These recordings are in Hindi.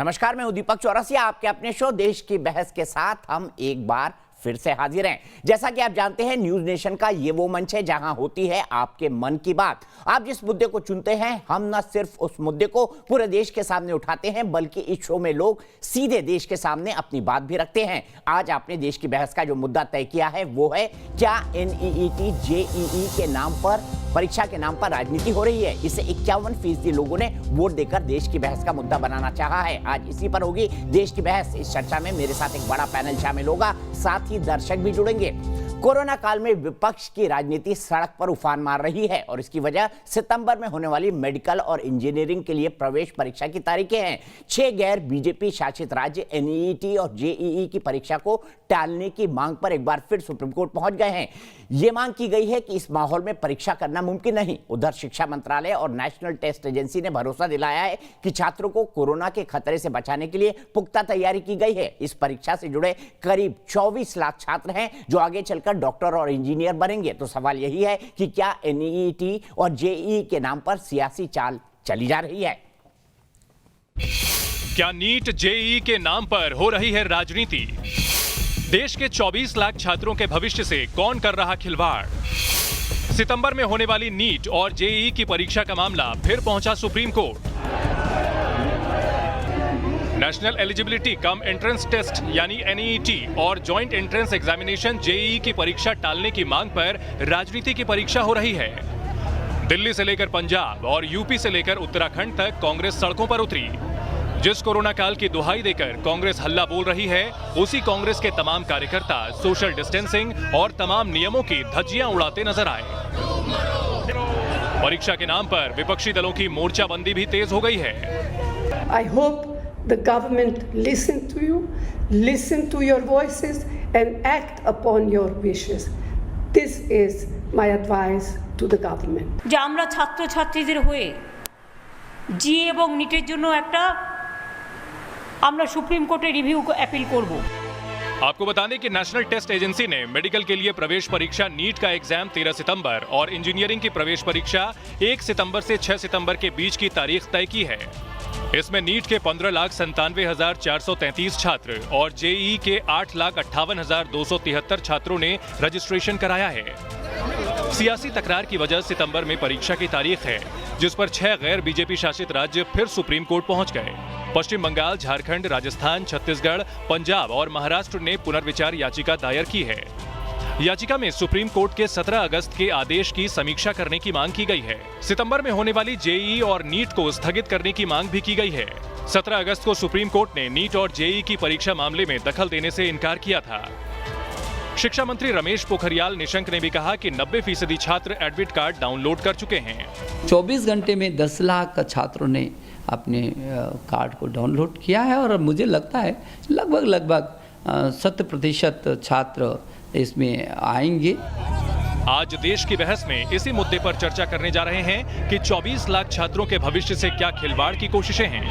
नमस्कार, मैं हूं दीपक चौरसिया। आपके अपने शो देश की बहस के साथ हम एक बार फिर से हाजिर हैं। जैसा कि आप जानते हैं, न्यूज नेशन का ये वो मंच है जहां होती है आपके मन की बात। आप जिस मुद्दे को चुनते हैं, हम न सिर्फ उस मुद्दे को पूरे देश के सामने उठाते हैं, बल्कि इस शो में लोग सीधे देश के सामने अपनी बात भी रखते हैं। आज आपने देश की बहस का जो मुद्दा तय किया है वो है, क्या NEET JEE के नाम पर, परीक्षा के नाम पर राजनीति हो रही है। इसे 51% लोगों ने वोट देकर देश की बहस का मुद्दा बनाना चाहा है। आज इसी पर होगी देश की बहस। इस चर्चा में मेरे साथ एक बड़ा पैनल शामिल होगा, साथ ही दर्शक भी जुड़ेंगे। कोरोना काल में विपक्ष की राजनीति सड़क पर उफान मार रही है और इसकी वजह सितंबर में होने वाली मेडिकल और इंजीनियरिंग के लिए प्रवेश परीक्षा की तारीखें हैं। 6 गैर बीजेपी शासित राज्य NEET और JEE की परीक्षा को टालने की मांग पर एक बार फिर सुप्रीम कोर्ट पहुंच गए हैं। यह मांग की गई है कि इस माहौल में परीक्षा करना मुमकिन नहीं। उधर शिक्षा मंत्रालय और नेशनल टेस्ट एजेंसी ने भरोसा दिलाया है कि छात्रों को कोरोना के खतरे से बचाने के लिए पुख्ता तैयारी की गई है। इस परीक्षा से जुड़े करीब 24 लाख छात्र हैं जो आगे चलकर डॉक्टर और इंजीनियर बनेंगे। तो सवाल यही है कि क्या NEET और JEE के नाम पर सियासी चाल चली जा रही है? क्या नीट JEE के नाम पर हो रही है राजनीति? देश के 24 लाख छात्रों के भविष्य से कौन कर रहा खिलवाड़? सितंबर में होने वाली नीट और JEE की परीक्षा का मामला फिर पहुंचा supreme court. National eligibility cum entrance test यानी NEET और जॉइंट एंट्रेंस एग्जामिनेशन JEE की परीक्षा टालने की मांग पर राजनीति की परीक्षा हो रही है। दिल्ली से लेकर पंजाब और यूपी से लेकर उत्तराखंड तक कांग्रेस सड़कों पर उतरी। जिस कोरोना काल की दुहाई देकर कांग्रेस हल्ला बोल रही है, उसी कांग्रेस के तमाम कार्यकर्ता सोशल डिस्टेंसिंग और तमाम नियमों की धज्जियां उड़ाते नजर आए। परीक्षा के नाम पर विपक्षी दलों की मोर्चाबंदी भी तेज हो गई है। I hope the government listen to your voices and act upon your wishes. This is my advice to the government. যে আমরা ছাত্রছাত্রীদের হয়ে জিএ এবং নিটের জন্য আমরা সুপ্রিম কোর্টে রিভিউ অ্যাপিল করব। आपको बता दें कि नेशनल टेस्ट एजेंसी ने मेडिकल के लिए प्रवेश परीक्षा नीट का एग्जाम 13 सितंबर और इंजीनियरिंग की प्रवेश परीक्षा 1 सितंबर से 6 सितंबर के बीच की तारीख तय की है। इसमें नीट के 15,97,433 छात्र और JEE के 8,58,273 छात्रों ने रजिस्ट्रेशन कराया है। सियासी तकरार की वजह सितंबर में परीक्षा की तारीख है, जिस पर 6 गैर बीजेपी शासित राज्य फिर सुप्रीम कोर्ट पहुंच गए। पश्चिम बंगाल, झारखंड, राजस्थान, छत्तीसगढ़, पंजाब और महाराष्ट्र ने पुनर्विचार याचिका दायर की है। याचिका में सुप्रीम कोर्ट के 17 अगस्त के आदेश की समीक्षा करने की मांग की गई है। सितंबर में होने वाली JEE और नीट को स्थगित करने की मांग भी की गई है। 17 अगस्त को सुप्रीम कोर्ट ने नीट और JEE की परीक्षा मामले में दखल देने से इनकार किया था। शिक्षा मंत्री रमेश पोखरियाल निशंक ने भी कहा कि 90% छात्र एडमिट कार्ड डाउनलोड कर चुके हैं। 24 घंटे में 10 लाख छात्रों ने अपने कार्ड को डाउनलोड किया है और मुझे लगता है लगभग 70% छात्र इसमें आएंगे। आज देश की बहस में इसी मुद्दे पर चर्चा करने जा रहे हैं कि 24 लाख छात्रों के भविष्य से क्या खिलवाड़ की कोशिशें हैं।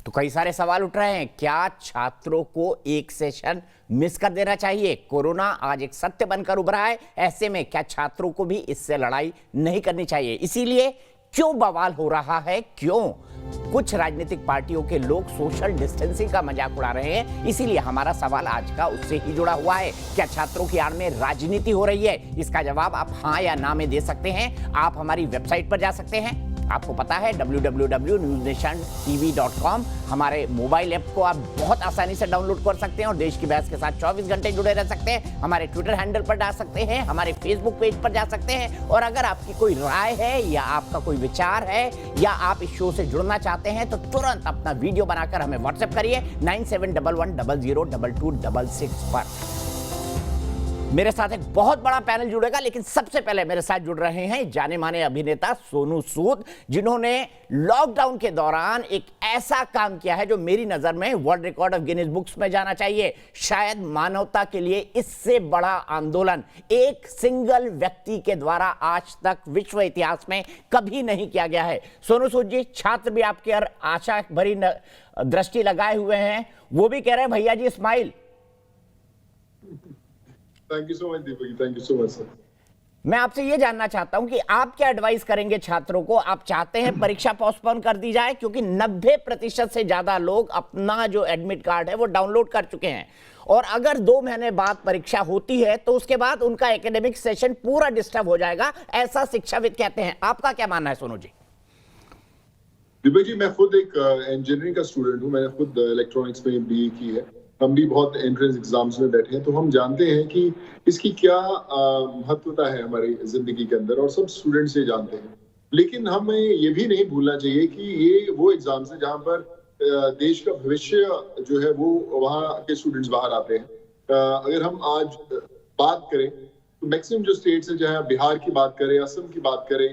तो कई सारे सवाल उठ रहे हैं। क्या छात्रों को एक सेशन मिस कर देना चाहिए? कोरोना आज एक सत्य बनकर उभरा है। ऐसे में क्या छात्रों को भी इससे लड़ाई नहीं करनी चाहिए? इसीलिए क्यों बवाल हो रहा है? क्यों कुछ राजनीतिक पार्टियों के लोग सोशल डिस्टेंसिंग का मजाक उड़ा रहे हैं? इसीलिए हमारा सवाल आज का उससे ही जुड़ा हुआ है। क्या छात्रों की आड़ में राजनीति हो रही है? इसका जवाब आप हाँ या ना में दे सकते हैं। आप हमारी वेबसाइट पर जा सकते हैं। आपको पता है www.newsnationtv.com। हमारे मोबाइल ऐप को आप बहुत आसानी से डाउनलोड कर सकते हैं और देश की बहस के साथ 24 घंटे जुड़े रह सकते हैं। हमारे ट्विटर हैंडल पर जा सकते हैं, हमारे फेसबुक पेज पर जा सकते हैं। और अगर आपकी कोई राय है या आपका कोई विचार है या आप इस शो से जुड़ना चाहते हैं तो तुरंत अपना वीडियो बनाकर हमें व्हाट्सएप करिए 9711002266 पर। मेरे साथ एक बहुत बड़ा पैनल जुड़ेगा, लेकिन सबसे पहले मेरे साथ जुड़ रहे हैं जाने माने अभिनेता सोनू सूद, जिन्होंने लॉकडाउन के दौरान एक ऐसा काम किया है जो मेरी नजर में world record of Guinness books में जाना चाहिए। शायद मानवता के लिए इससे बड़ा आंदोलन एक सिंगल व्यक्ति के द्वारा आज तक विश्व इतिहास में कभी नहीं किया गया है। सोनू सूद जी, छात्र भी आपकी आशा भरी दृष्टि लगाए हुए हैं, वो भी कह रहे हैं भैया जी smile. Thank you so much, Deepak. Thank you so much, sir. मैं आपसे ये जानना चाहता हूं कि आप क्या एडवाइस करेंगे छात्रों को? आप चाहते हैं परीक्षा पोस्टपोन कर दी जाए, क्योंकि 90% से ज्यादा लोग अपना जो एडमिट कार्ड है वो डाउनलोड कर चुके हैं, और अगर 2 महीने बाद परीक्षा होती है तो उसके बाद उनका एकेडमिक सेशन पूरा डिस्टर्ब हो जाएगा, ऐसा शिक्षाविद कहते हैं। आपका क्या मानना है सोनू जी? दिव्य जी, मैं खुद एक इंजीनियरिंग का स्टूडेंट हूं। मैंने खुद इलेक्ट्रॉनिक्स में बीए की है। हम भी बहुत एंट्रेंस एग्जाम्स में बैठे हैं, तो हम जानते हैं कि इसकी क्या महत्वता है हमारी जिंदगी के अंदर, और सब स्टूडेंट्स ये जानते हैं। लेकिन हमें ये भी नहीं भूलना चाहिए कि ये वो एग्जाम्स है जहाँ पर देश का भविष्य जो है वो वहाँ के स्टूडेंट्स बाहर आते हैं। अगर हम आज बात करें तो मैक्सिमम जो स्टेट्स है, चाहे बिहार की बात करें, असम की बात करें,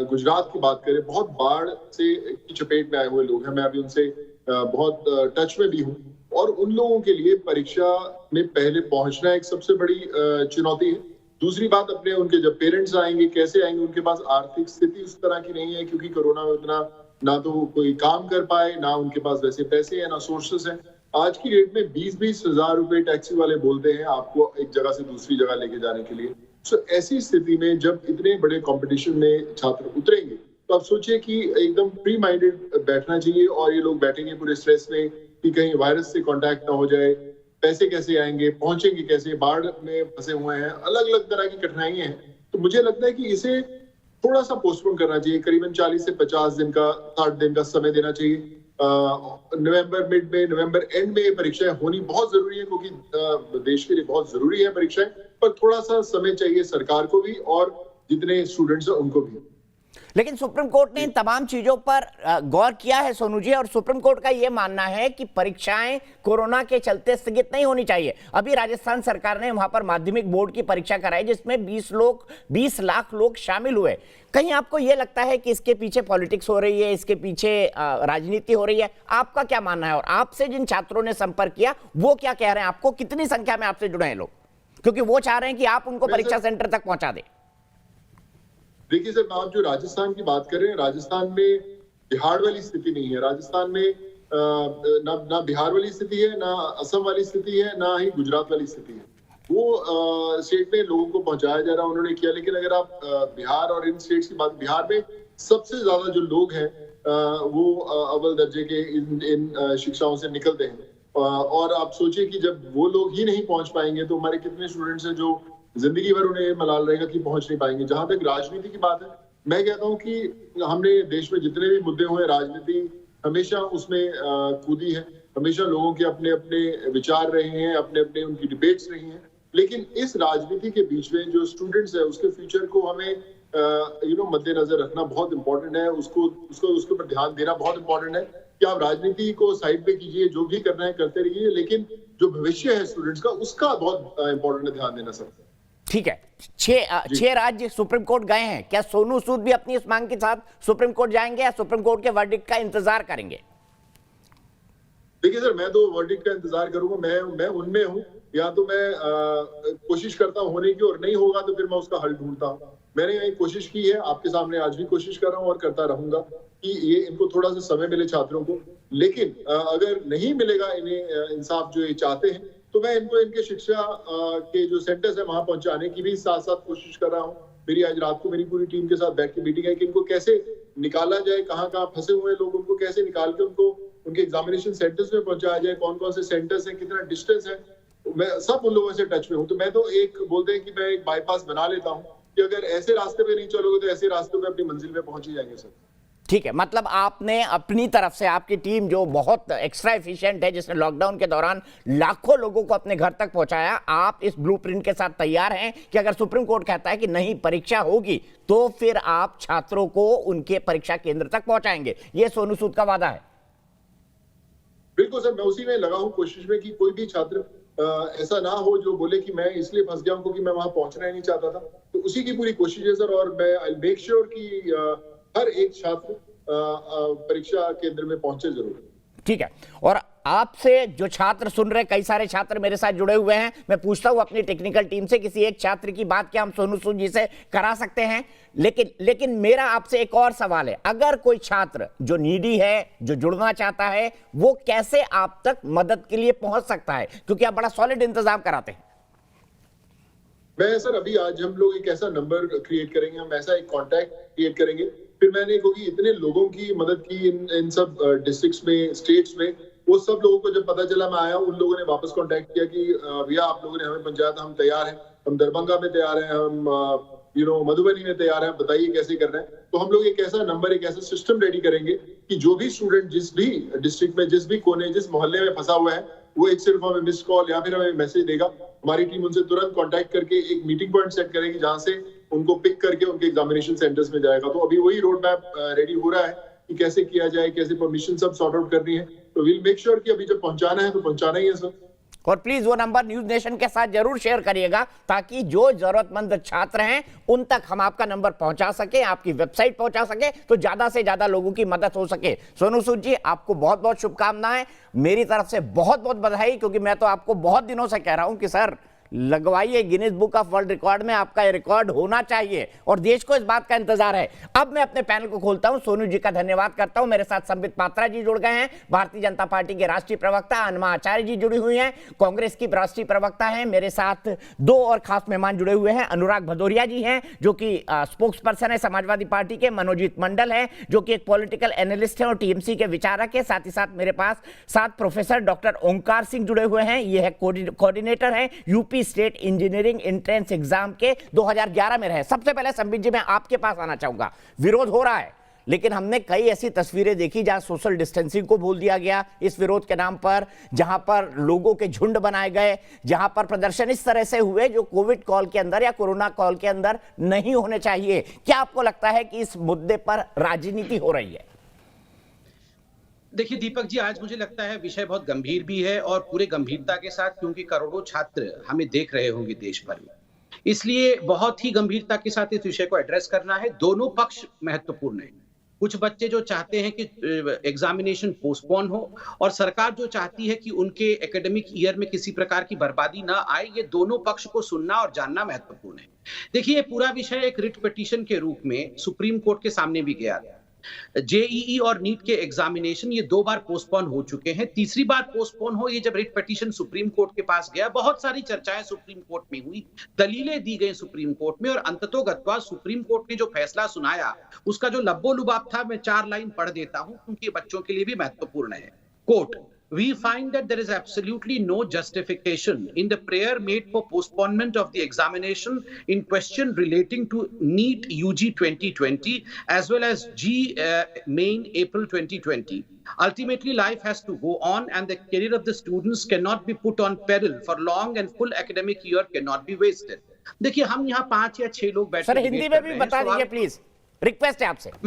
गुजरात की बात करें, बहुत बाढ़ से की चपेट में आए हुए लोग हैं। मैं अभी उनसे बहुत टच में भी हूँ, और उन लोगों के लिए परीक्षा में पहले पहुंचना एक सबसे बड़ी चुनौती है। दूसरी बात, अपने उनके जब पेरेंट्स आएंगे, कैसे आएंगे? उनके पास आर्थिक स्थिति उस तरह की नहीं है, क्योंकि कोरोना में उतना ना तो कोई काम कर पाए, ना उनके पास वैसे पैसे हैं, ना सोर्सेस हैं। आज की डेट में 20-20 हजार रुपए टैक्सी वाले बोलते हैं आपको एक जगह से दूसरी जगह लेके जाने के लिए। सो ऐसी स्थिति में जब इतने बड़े कंपटीशन में छात्र उतरेंगे, तो आप सोचिए कि एकदम फ्री माइंडेड बैठना चाहिए, और ये लोग बैठेंगे पूरे स्ट्रेस में कि कहीं वायरस से कांटेक्ट ना हो जाए, पैसे कैसे आएंगे, पहुंचेंगे कैसे, बाढ़ में फंसे हुए हैं, अलग अलग तरह की कठिनाइयां हैं। तो मुझे लगता है कि इसे थोड़ा सा पोस्टपोन करना चाहिए, करीबन 40 से 50 दिन का, 60 दिन का समय देना चाहिए। नवंबर मिड में, नवंबर एंड में परीक्षाएं होनी बहुत जरूरी है, क्योंकि देश के लिए बहुत जरूरी है परीक्षाएं, पर थोड़ा सा समय चाहिए सरकार को भी और जितने स्टूडेंट्स हैं उनको भी। लेकिन सुप्रीम कोर्ट ने इन तमाम चीजों पर गौर किया है सोनू जी, और सुप्रीम कोर्ट का यह मानना है कि परीक्षाएं कोरोना के चलते स्थगित नहीं होनी चाहिए। अभी राजस्थान सरकार ने वहां पर माध्यमिक बोर्ड की परीक्षा कराई, जिसमें 20 लाख लोग शामिल हुए। कहीं आपको यह लगता है कि इसके पीछे पॉलिटिक्स हो रही है, इसके पीछे राजनीति हो रही है? आपका क्या मानना है? और आपसे जिन छात्रों ने संपर्क किया वो क्या कह रहे हैं? आपको कितनी संख्या में आपसे जुड़े हैं लोग, क्योंकि वो चाह रहे हैं कि आप उनको परीक्षा सेंटर तक पहुंचा दें? देखिए सर, आप जो राजस्थान की बात कर रहे हैं, राजस्थान में बिहार वाली स्थिति नहीं है। राजस्थान में ना बिहार वाली स्थिति है, ना असम वाली स्थिति है, ना ही गुजरात वाली स्थिति है। वो स्टेट में लोगों को पहुंचाया जा रहा है, उन्होंने किया। लेकिन अगर आप बिहार और इन स्टेट्स की बात, बिहार में सबसे ज्यादा जो लोग हैं वो अव्वल दर्जे के इन शिक्षाओं से निकलते हैं, और आप सोचिए कि जब वो लोग ही नहीं पहुंच पाएंगे तो हमारे कितने स्टूडेंट्स हैं जो जिंदगी भर उन्हें मलाल रहेगा कि पहुंच नहीं पाएंगे। जहां तक राजनीति की बात है, मैं कहता हूं कि हमने देश में जितने भी मुद्दे हुए, राजनीति हमेशा उसमें कूदी है, हमेशा लोगों के अपने अपने विचार रहे हैं, अपने अपने उनकी डिबेट्स रही हैं। लेकिन इस राजनीति के बीच में जो स्टूडेंट्स है, उसके फ्यूचर को हमें मद्देनजर रखना बहुत इंपॉर्टेंट है। उसके ऊपर ध्यान देना बहुत इंपॉर्टेंट है कि आप राजनीति को साइड पे कीजिए, जो भी करना है करते रहिए, लेकिन जो भविष्य है स्टूडेंट्स का, उसका बहुत इंपॉर्टेंट है ध्यान देना सर। ठीक है, 6 राज्य सुप्रीम कोर्ट गए हैं, क्या सोनू सूद भी अपनी इस मांग के साथ सुप्रीम कोर्ट जाएंगे, या सुप्रीम कोर्ट के वर्डिक्ट का इंतजार करेंगे? देखिए सर, मैं तो वर्डिक्ट का इंतजार करूंगा। मैं उनमें हूं, या तो मैं कोशिश करता हूं होने की, और नहीं होगा तो फिर मैं उसका हल ढूंढता हूं। मैंने एक कोशिश की है, आपके सामने आज भी कोशिश कर रहा हूं और करता रहूंगा कि ये इनको थोड़ा सा समय मिले छात्रों को। लेकिन अगर नहीं मिलेगा इन्हें इंसाफ जो ये चाहते हैं, तो मैं इनको इनके शिक्षा के जो सेंटर्स है वहां पहुंचाने की भी साथ साथ कोशिश कर रहा हूं। मेरी आज रात को मेरी पूरी टीम के साथ बैठ के मीटिंग है कि इनको कैसे निकाला जाए, कहाँ फंसे हुए लोग, उनको कैसे निकाल के उनको उनके एग्जामिनेशन सेंटर्स में पहुंचाया जाए, कौन कौन से सेंटर्स हैं, कितना डिस्टेंस है। मैं सब उन लोगों से टच में हूँ। तो मैं तो एक बोलते हैं कि मैं एक बाईपास बना लेता हूँ कि अगर ऐसे रास्ते पे नहीं चलोगे तो ऐसे रास्ते पे अपनी मंजिल पे पहुंच ही जाएंगे सर। ठीक है, मतलब आपने अपनी तरफ से, आपकी टीम जो बहुत एक्स्ट्रा एफिशिएंट है, जिसने लॉकडाउन के दौरान लाखों लोगों को अपने घर तक पहुंचाया, आप इस ब्लूप्रिंट के साथ तैयार हैं कि अगर सुप्रीम कोर्ट कहता है कि नहीं परीक्षा होगी, तो फिर आप छात्रों को उनके परीक्षा केंद्र तक पहुंचाएंगे। यह सोनू सूद का वादा है? बिल्कुल सर, मैं उसी में लगा हूँ कोशिश में कि कोई भी छात्र ऐसा ना हो जो बोले कि मैं इसलिए फंस गया हूँ क्योंकि मैं वहां पहुंचना ही नहीं चाहता था। तो उसी की पूरी कोशिश है सर, और मैं आई मेक श्योर कि हर एक छात्र परीक्षा केंद्र में पहुंचे जरूर। ठीक है, और आपसे जो छात्र सुन रहे, कई सारे छात्र मेरे साथ जुड़े हुए हैं, मैं पूछता हूं अपनी टेक्निकल टीम से, किसी एक छात्र की बात क्या हम सोनू सूद जी से करा सकते हैं? लेकिन मेरा आपसे एक और सवाल है, अगर कोई छात्र जो नीडी है, जो जुड़ना चाहता है, वो कैसे आप तक मदद के लिए पहुंच सकता है? क्योंकि आप बड़ा सॉलिड इंतजाम कराते हैं। मैं सर अभी आज हम लोग एक ऐसा नंबर क्रिएट करेंगे, हम ऐसा एक कॉन्टैक्ट क्रिएट करेंगे, फिर मैंने क्योंकि इतने लोगों की मदद की इन सब डिस्ट्रिक्ट्स में, स्टेट्स में, वो सब लोगों को जब पता चला मैं आया, उन लोगों ने वापस कांटेक्ट किया कि भैया आप लोगों ने हमें पहुंचाया था, हम तैयार हैं, हम दरभंगा में तैयार हैं, हम मधुबनी में तैयार हैं, बताइए कैसे करना है। तो हम लोग एक ऐसा नंबर, एक ऐसा सिस्टम रेडी करेंगे कि जो भी स्टूडेंट जिस भी डिस्ट्रिक्ट में, जिस भी कोने, जिस मोहल्ले में फंसा हुआ है, वो एक सिर्फ हमें मिस कॉल या फिर हमें मैसेज देगा, हमारी टीम उनसे तुरंत कांटेक्ट करके एक मीटिंग पॉइंट सेट करेगी जहां से उनको पिक करके उनके एग्जामिनेशन सेंटर्स में जाएगा। तो अभी वही रोड मैप रेडी हो रहा है कि कैसे किया जाए, कैसे परमिशन सब सॉर्ट आउट करनी है। तो विल मेक श्योर कि अभी जब पहुंचाना है तो पहुंचाना ही है सर। और प्लीज वो नंबर न्यूज नेशन के साथ जरूर शेयर करिएगा ताकि जो जरूरतमंद छात्र हैं उन तक हम आपका नंबर पहुंचा सके, आपकी वेबसाइट पहुंचा सके, तो ज्यादा से ज्यादा लोगों की मदद हो सके। सोनू सूद जी, आपको बहुत बहुत शुभकामनाएं, मेरी तरफ से बहुत बहुत बधाई, क्योंकि मैं तो आपको बहुत दिनों से कह रहा हूं कि सर लगवाइए, Guinness book of world record में आपका ये रिकॉर्ड होना चाहिए और देश को इस बात का इंतजार है। अब मैं अपने पैनल को खोलता हूं, सोनू जी का धन्यवाद करता हूं। मेरे साथ संबित पात्रा जी जुड़ गए हैं, भारतीय जनता पार्टी के राष्ट्रीय प्रवक्ता। अनमा आचार्य जी जुड़ी हुई हैं, कांग्रेस की राष्ट्रीय प्रवक्ता हैं। मेरे साथ दो और खास मेहमान जुड़े हुए हैं, अनुराग भदौरिया जी हैं जो कि स्पोक्स पर्सन है समाजवादी पार्टी के, मनोजीत मंडल है जो कि एक पॉलिटिकल एनालिस्ट है और टीएमसी के विचारक है। साथ ही साथ मेरे पास साथ प्रोफेसर डॉक्टर ओंकार सिंह जुड़े हुए हैं, ये है कोऑर्डिनेटर है UP state engineering entrance exam के 2011 में रहे। सबसे पहले संबित जी मैं आपके पास आना चाहूंगा। विरोध हो रहा है, लेकिन हमने कई ऐसी तस्वीरें देखी जहां सोशल डिस्टेंसिंग को भूल दिया गया इस विरोध के नाम पर, जहां पर लोगों के झुंड बनाए गए, जहां पर प्रदर्शन इस तरह से हुए जो कोविड कॉल के अंदर या कोरोना कॉल के अंदर नहीं होने चाहिए। क्या आपको लगता है कि इस मुद्दे पर राजनीति हो रही है? देखिए दीपक जी, आज मुझे लगता है विषय बहुत गंभीर भी है और पूरे गंभीरता के साथ, क्योंकि करोड़ों छात्र हमें देख रहे होंगे देश भर में, इसलिए बहुत ही गंभीरता के साथ इस विषय को एड्रेस करना है। दोनों पक्ष महत्वपूर्ण है। कुछ बच्चे जो चाहते हैं कि एग्जामिनेशन पोस्टपोन हो और सरकार जो चाहती है कि उनके एकेडमिक ईयर में किसी प्रकार की बर्बादी ना आए, ये दोनों पक्ष को सुनना और जानना महत्वपूर्ण है। देखिए, ये पूरा विषय एक रिट पिटीशन के रूप में सुप्रीम कोर्ट के सामने भी गया था। जेईई और नीट के एग्जामिनेशन ये 2 बार पोस्टपोन हो चुके हैं। तीसरी बार पोस्टपोन हो, ये जब रिट पिटीशन सुप्रीम कोर्ट के पास गया, बहुत सारी चर्चाएं सुप्रीम कोर्ट में हुई, दलीलें दी गई सुप्रीम कोर्ट में, और अंततोगत्वा सुप्रीम कोर्ट ने जो फैसला सुनाया उसका जो लब्बो लुबाब था, मैं 4 लाइन पढ़ देता हूं क्योंकि बच्चों के लिए भी महत्वपूर्ण है। Court, we find that there is absolutely no justification in the prayer made for postponement of the examination in question relating to NEET UG 2020 as well as Main April 2020. Ultimately, life has to go on and the career of the students cannot be put on peril for long and full academic year cannot be wasted. देखिए, हम यहाँ 5 या 6 लोग बैठे, सर हिंदी में भी बता दीजिए प्लीज, रिक्वेस्ट है आपसे।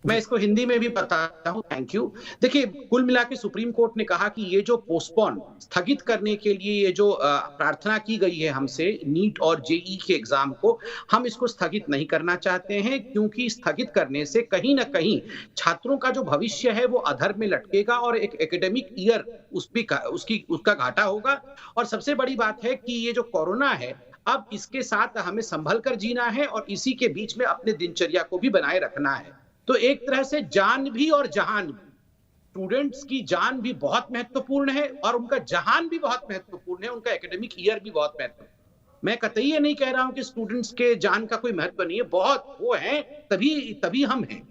मैं इसको हिंदी में भी बताता हूं। Thank you. देखिए, कुल मिला के सुप्रीम कोर्ट ने कहा कि ये जो पोस्टपोन, स्थगित करने के लिए ये जो प्रार्थना की गई है हमसे नीट और जेई के एग्जाम को, हम इसको स्थगित नहीं करना चाहते हैं, क्योंकि स्थगित करने से कहीं ना कहीं छात्रों का जो भविष्य है वो अधर में लटकेगा और एक एकेडमिक ईयर उसका घाटा होगा। और सबसे बड़ी बात है कि ये जो कोरोना है, अब इसके साथ हमें संभल कर जीना है और इसी के बीच में अपने दिनचर्या को भी बनाए रखना है। तो एक तरह से जान भी और जहान भी, स्टूडेंट्स की जान भी बहुत महत्वपूर्ण है और उनका जहान भी बहुत महत्वपूर्ण है, उनका एकेडमिक ईयर भी बहुत महत्वपूर्ण। मैं कतई ये नहीं कह रहा हूं कि स्टूडेंट्स के जान का कोई महत्व नहीं है, बहुत वो है, तभी हम हैं।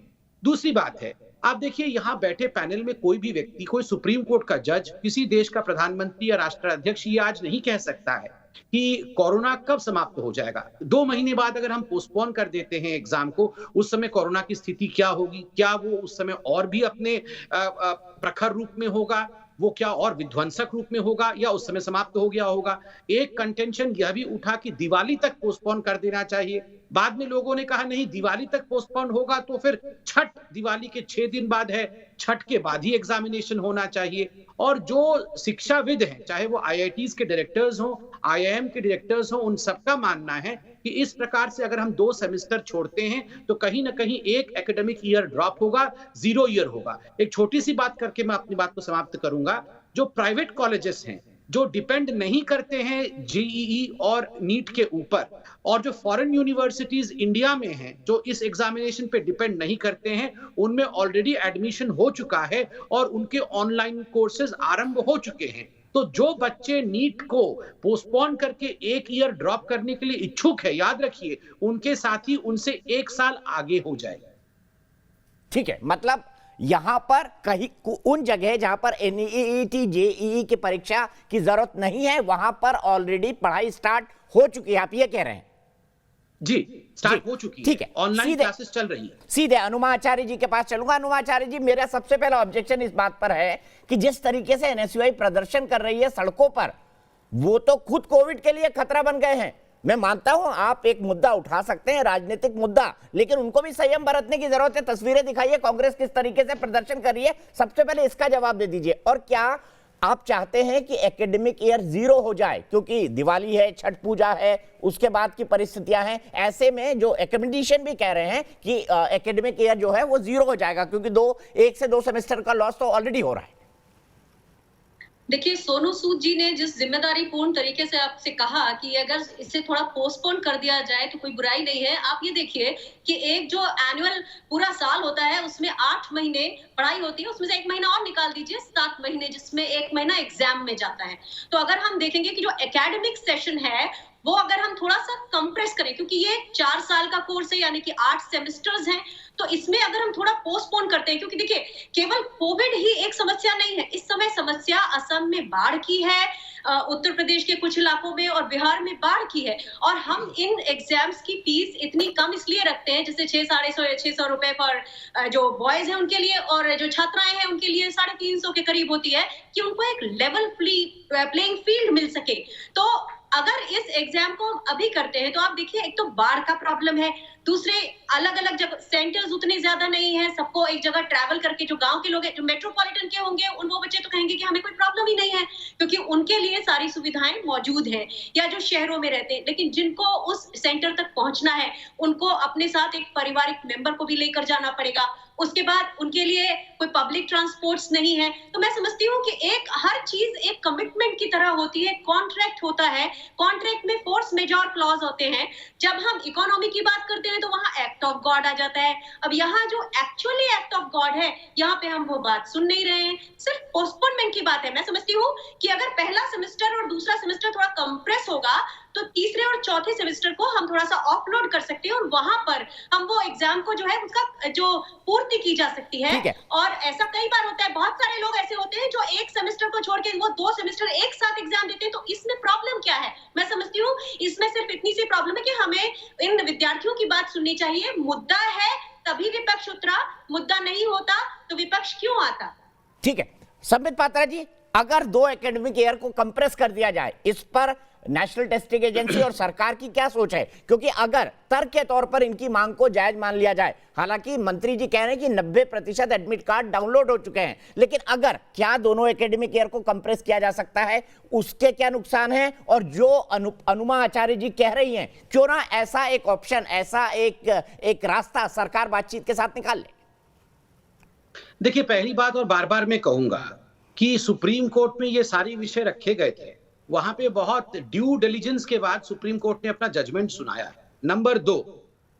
दूसरी बात है, आप देखिए यहाँ बैठे पैनल में कोई भी व्यक्ति, कोई सुप्रीम कोर्ट का जज, किसी देश का प्रधानमंत्री या राष्ट्राध्यक्ष ये आज नहीं कह सकता है कि कोरोना कब समाप्त हो जाएगा। 2 महीने बाद अगर हम पोस्टपोन कर देते हैं एग्जाम को, उस समय कोरोना की स्थिति क्या होगी? क्या वो उस समय और भी अपने प्रखर रूप में होगा? वो क्या और विध्वंसक रूप में होगा या उस समय समाप्त हो गया होगा? एक कंटेंशन यह भी उठा कि दिवाली तक पोस्टपोन कर देना चाहिए। बाद में लोगों ने कहा नहीं, दिवाली तक पोस्टपोन होगा तो फिर छठ, दिवाली के 6 दिन बाद है, छठ के बाद ही एग्जामिनेशन होना चाहिए। और जो शिक्षाविद हैं, चाहे वो आईआईटीज के डायरेक्टर्स हों, आईआईएम के डायरेक्टर्स हों, उन सबका मानना है कि इस प्रकार से अगर हम 2 सेमेस्टर छोड़ते हैं तो कहीं ना कहीं एक एकेडमिक ईयर ड्रॉप होगा, 0 ईयर होगा। एक छोटी सी बात करके मैं अपनी बात को समाप्त करूंगा। जो प्राइवेट कॉलेजेस हैं, जो डिपेंड नहीं करते हैं जेईई और नीट के ऊपर, और जो फॉरेन यूनिवर्सिटीज इंडिया में हैं जो इस एग्जामिनेशन पे डिपेंड नहीं करते हैं, उनमें ऑलरेडी एडमिशन हो चुका है और उनके ऑनलाइन कोर्सेज आरंभ हो चुके हैं। तो जो बच्चे नीट को पोस्टपोन करके एक ईयर ड्रॉप करने के लिए इच्छुक है, याद रखिए उनके साथी उनसे 1 साल आगे हो जाए। ठीक है, मतलब यहां पर कहीं उन जगह जहां पर एनईईटी जेईई की परीक्षा की जरूरत नहीं है वहां पर ऑलरेडी पढ़ाई स्टार्ट हो चुकी है, आप ये कह रहे हैं? जी, स्टार्ट हो चुकी है। ठीक है, ऑनलाइन क्लासेस चल रही है। सीधे अनुमाचार्य जी के पास चलूंगा। अनुमाचार्य जी, मेरा सबसे पहला ऑब्जेक्शन इस बात पर है कि जिस तरीके से एनएसयूआई प्रदर्शन कर रही है सड़कों पर, वो तो खुद कोविड के लिए खतरा बन गए हैं। मैं मानता हूं आप एक मुद्दा उठा सकते हैं, राजनीतिक मुद्दा, लेकिन उनको भी संयम बरतने की जरूरत है। तस्वीरें दिखाइए कांग्रेस किस तरीके से प्रदर्शन कर रही है, सबसे पहले इसका जवाब दे दीजिए। और क्या आप चाहते हैं कि एकेडमिक ईयर 0 हो जाए, क्योंकि दिवाली है, छठ पूजा है, उसके बाद की परिस्थितियां हैं, ऐसे में जो एकेडमिशियन भी कह रहे हैं कि एकेडमिक ईयर जो है वो 0 हो जाएगा, क्योंकि 1 से 2 सेमेस्टर का लॉस तो ऑलरेडी हो रहा है। देखिए, सोनू सूद जी ने जिस जिम्मेदारी पूर्ण तरीके से आपसे कहा कि अगर इसे थोड़ा पोस्टपोन कर दिया जाए तो कोई बुराई नहीं है। आप ये देखिए कि एक जो एनुअल पूरा साल होता है उसमें 8 महीने पढ़ाई होती है, उसमें से 1 महीना और निकाल दीजिए, 7 महीने, जिसमें 1 महीना एग्जाम में जाता है। तो अगर हम देखेंगे कि जो एकेडमिक सेशन है वो अगर हम थोड़ा सा कंप्रेस करें, क्योंकि ये 4 साल का कोर्स है यानी कि 8 सेमेस्टर्स हैं, तो इसमें अगर हम थोड़ा पोस्टपोन करते हैं, क्योंकि देखिए केवल कोविड ही एक समस्या नहीं है, इस समय समस्या असम में बाढ़ की है, उत्तर प्रदेश के कुछ इलाकों में और बिहार में बाढ़ की है। और हम इन एग्जाम्स की फीस इतनी कम इसलिए रखते हैं, जैसे 600 रुपए पर जो बॉयज हैं उनके लिए और जो छात्राएं हैं उनके लिए 350 के करीब होती है, कि उनको एक लेवल प्लेइंग फील्ड मिल सके। तो अगर इस एग्जाम को अभी करते हैं तो आप देखिए, एक तो बाढ़ का प्रॉब्लम है, दूसरे अलग अलग जगह सेंटर्स उतने ज्यादा नहीं है, सबको एक जगह ट्रैवल करके, जो गांव के लोग हैं, जो मेट्रोपॉलिटन के होंगे, वो बच्चे तो कहेंगे कि हमें कोई प्रॉब्लम ही नहीं है, क्योंकि उनके लिए सारी सुविधाएं मौजूद हैं, या जो शहरों में रहते हैं। लेकिन जिनको उस सेंटर तक पहुंचना है, उनको अपने साथ एक पारिवारिक मेंबर को भी लेकर जाना पड़ेगा, उसके बाद उनके लिए कोई पब्लिक ट्रांसपोर्ट्स नहीं है। तो मैं समझती हूँ कि हर चीज एक कमिटमेंट की तरह होती है, कॉन्ट्रैक्ट होता है, कॉन्ट्रैक्ट में फोर्स मेजॉर क्लॉज होते हैं। जब हम इकोनॉमी की बात करते हैं तो वहां एक्ट ऑफ गॉड आ जाता है। अब यहाँ जो एक्चुअली एक्ट ऑफ गॉड है, यहाँ पे हम वो बात सुन नहीं रहे हैं, सिर्फ पोस्टपोनमेंट की बात है। मैं समझती हूँ कि अगर पहला सेमेस्टर और दूसरा सेमेस्टर थोड़ा कंप्रेस होगा तो तीसरे और चौथे सेमेस्टर को हम थोड़ा सा ऑफलोड कर सकते हैं, और वहां पर हम वो एग्जाम को जो है उसका जो पूर्ति की जा सकती है। और ऐसा कई बार होता है, बहुत सारे लोग ऐसे होते हैं जो एक सेमेस्टर को छोड़ के वो 2 सेमेस्टर एक साथ एग्जाम देते हैं। तो इसमें प्रॉब्लम क्या है? मैं समझती हूँ इसमें सिर्फ इतनी सी प्रॉब्लम है कि हमें इन विद्यार्थियों की बात सुननी चाहिए। मुद्दा है तभी विपक्ष उतरा, मुद्दा नहीं होता तो विपक्ष क्यों आता? ठीक है, संबित पात्रा जी, अगर 2 एकेडमिक ईयर को कंप्रेस कर दिया जाए, इस पर नेशनल टेस्टिंग एजेंसी और सरकार की क्या सोच है? क्योंकि अगर तर्क के तौर पर इनकी मांग को जायज मान लिया जाए, हालांकि मंत्री जी कह रहे हैं कि 90% एडमिट कार्ड डाउनलोड हो चुके हैं, लेकिन अगर क्या दोनों एकेडमिक ईयर को कंप्रेस किया जा सकता है, उसके क्या नुकसान है? और जो अनुमा आचार्य जी कह रही हैं, क्यों ना ऐसा एक ऑप्शन, ऐसा एक रास्ता सरकार बातचीत के साथ निकाल ले? देखिए, पहली बात और बार बार मैं कहूंगा कि सुप्रीम कोर्ट में ये सारे विषय रखे गए थे, वहां पे बहुत ड्यू डिलिजेंस के बाद सुप्रीम कोर्ट ने अपना जजमेंट सुनाया है। नंबर 2,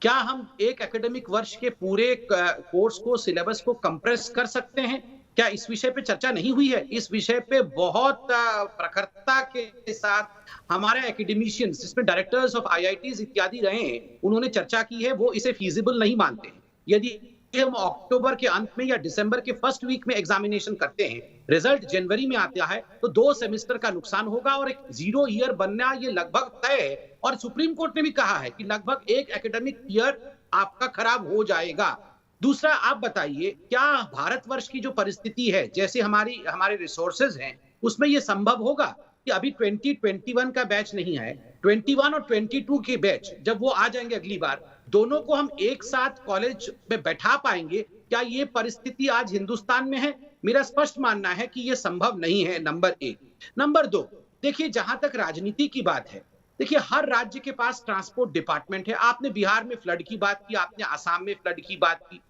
क्या हम एक एकेडमिक वर्ष के पूरे कोर्स को, सिलेबस को कंप्रेस कर सकते हैं? क्या इस विषय पे चर्चा नहीं हुई है? इस विषय पे बहुत प्रखरता के साथ हमारे एकेडमिशियंस, जिसमें डायरेक्टर्स ऑफ आईआईटीज इत्यादि रहे हैं, उन्होंने चर्चा की है। वो इसे फीजिबल नहीं मानते। यदि हम अक्टूबर के अंत में या दिसंबर के फर्स्ट वीक में एग्जामिनेशन करते हैं, रिजल्ट जनवरी में आता है, तो 2 सेमेस्टर का नुकसान होगा और एक 0 ईयर बनना ये लगभग तय है। और सुप्रीम कोर्ट ने भी कहा है कि लगभग एक एकेडमिक ईयर आपका खराब हो जाएगा। दूसरा, आप बताइए, क्या भारतवर्ष की जो परिस्थिति है, जैसे हमारे रिसोर्सेज हैं, उसमें यह संभव होगा कि अभी 2021 का बैच नहीं है, 21 और 22 के बैच जब वो आ जाएंगे अगली बार, दोनों को हम एक साथ कॉलेज में बैठा पाएंगे? क्या ये परिस्थिति आज हिंदुस्तान में है? मेरा स्पष्ट मानना है कि ये संभव नहीं है, नंबर 1। नंबर 2, देखिए, जहां तक राजनीति की बात है, देखिए हर राज्य के पास ट्रांसपोर्ट डिपार्टमेंट है। आपने बिहार में फ्लड की बात की, आपने आसाम में फ्लड की बात की।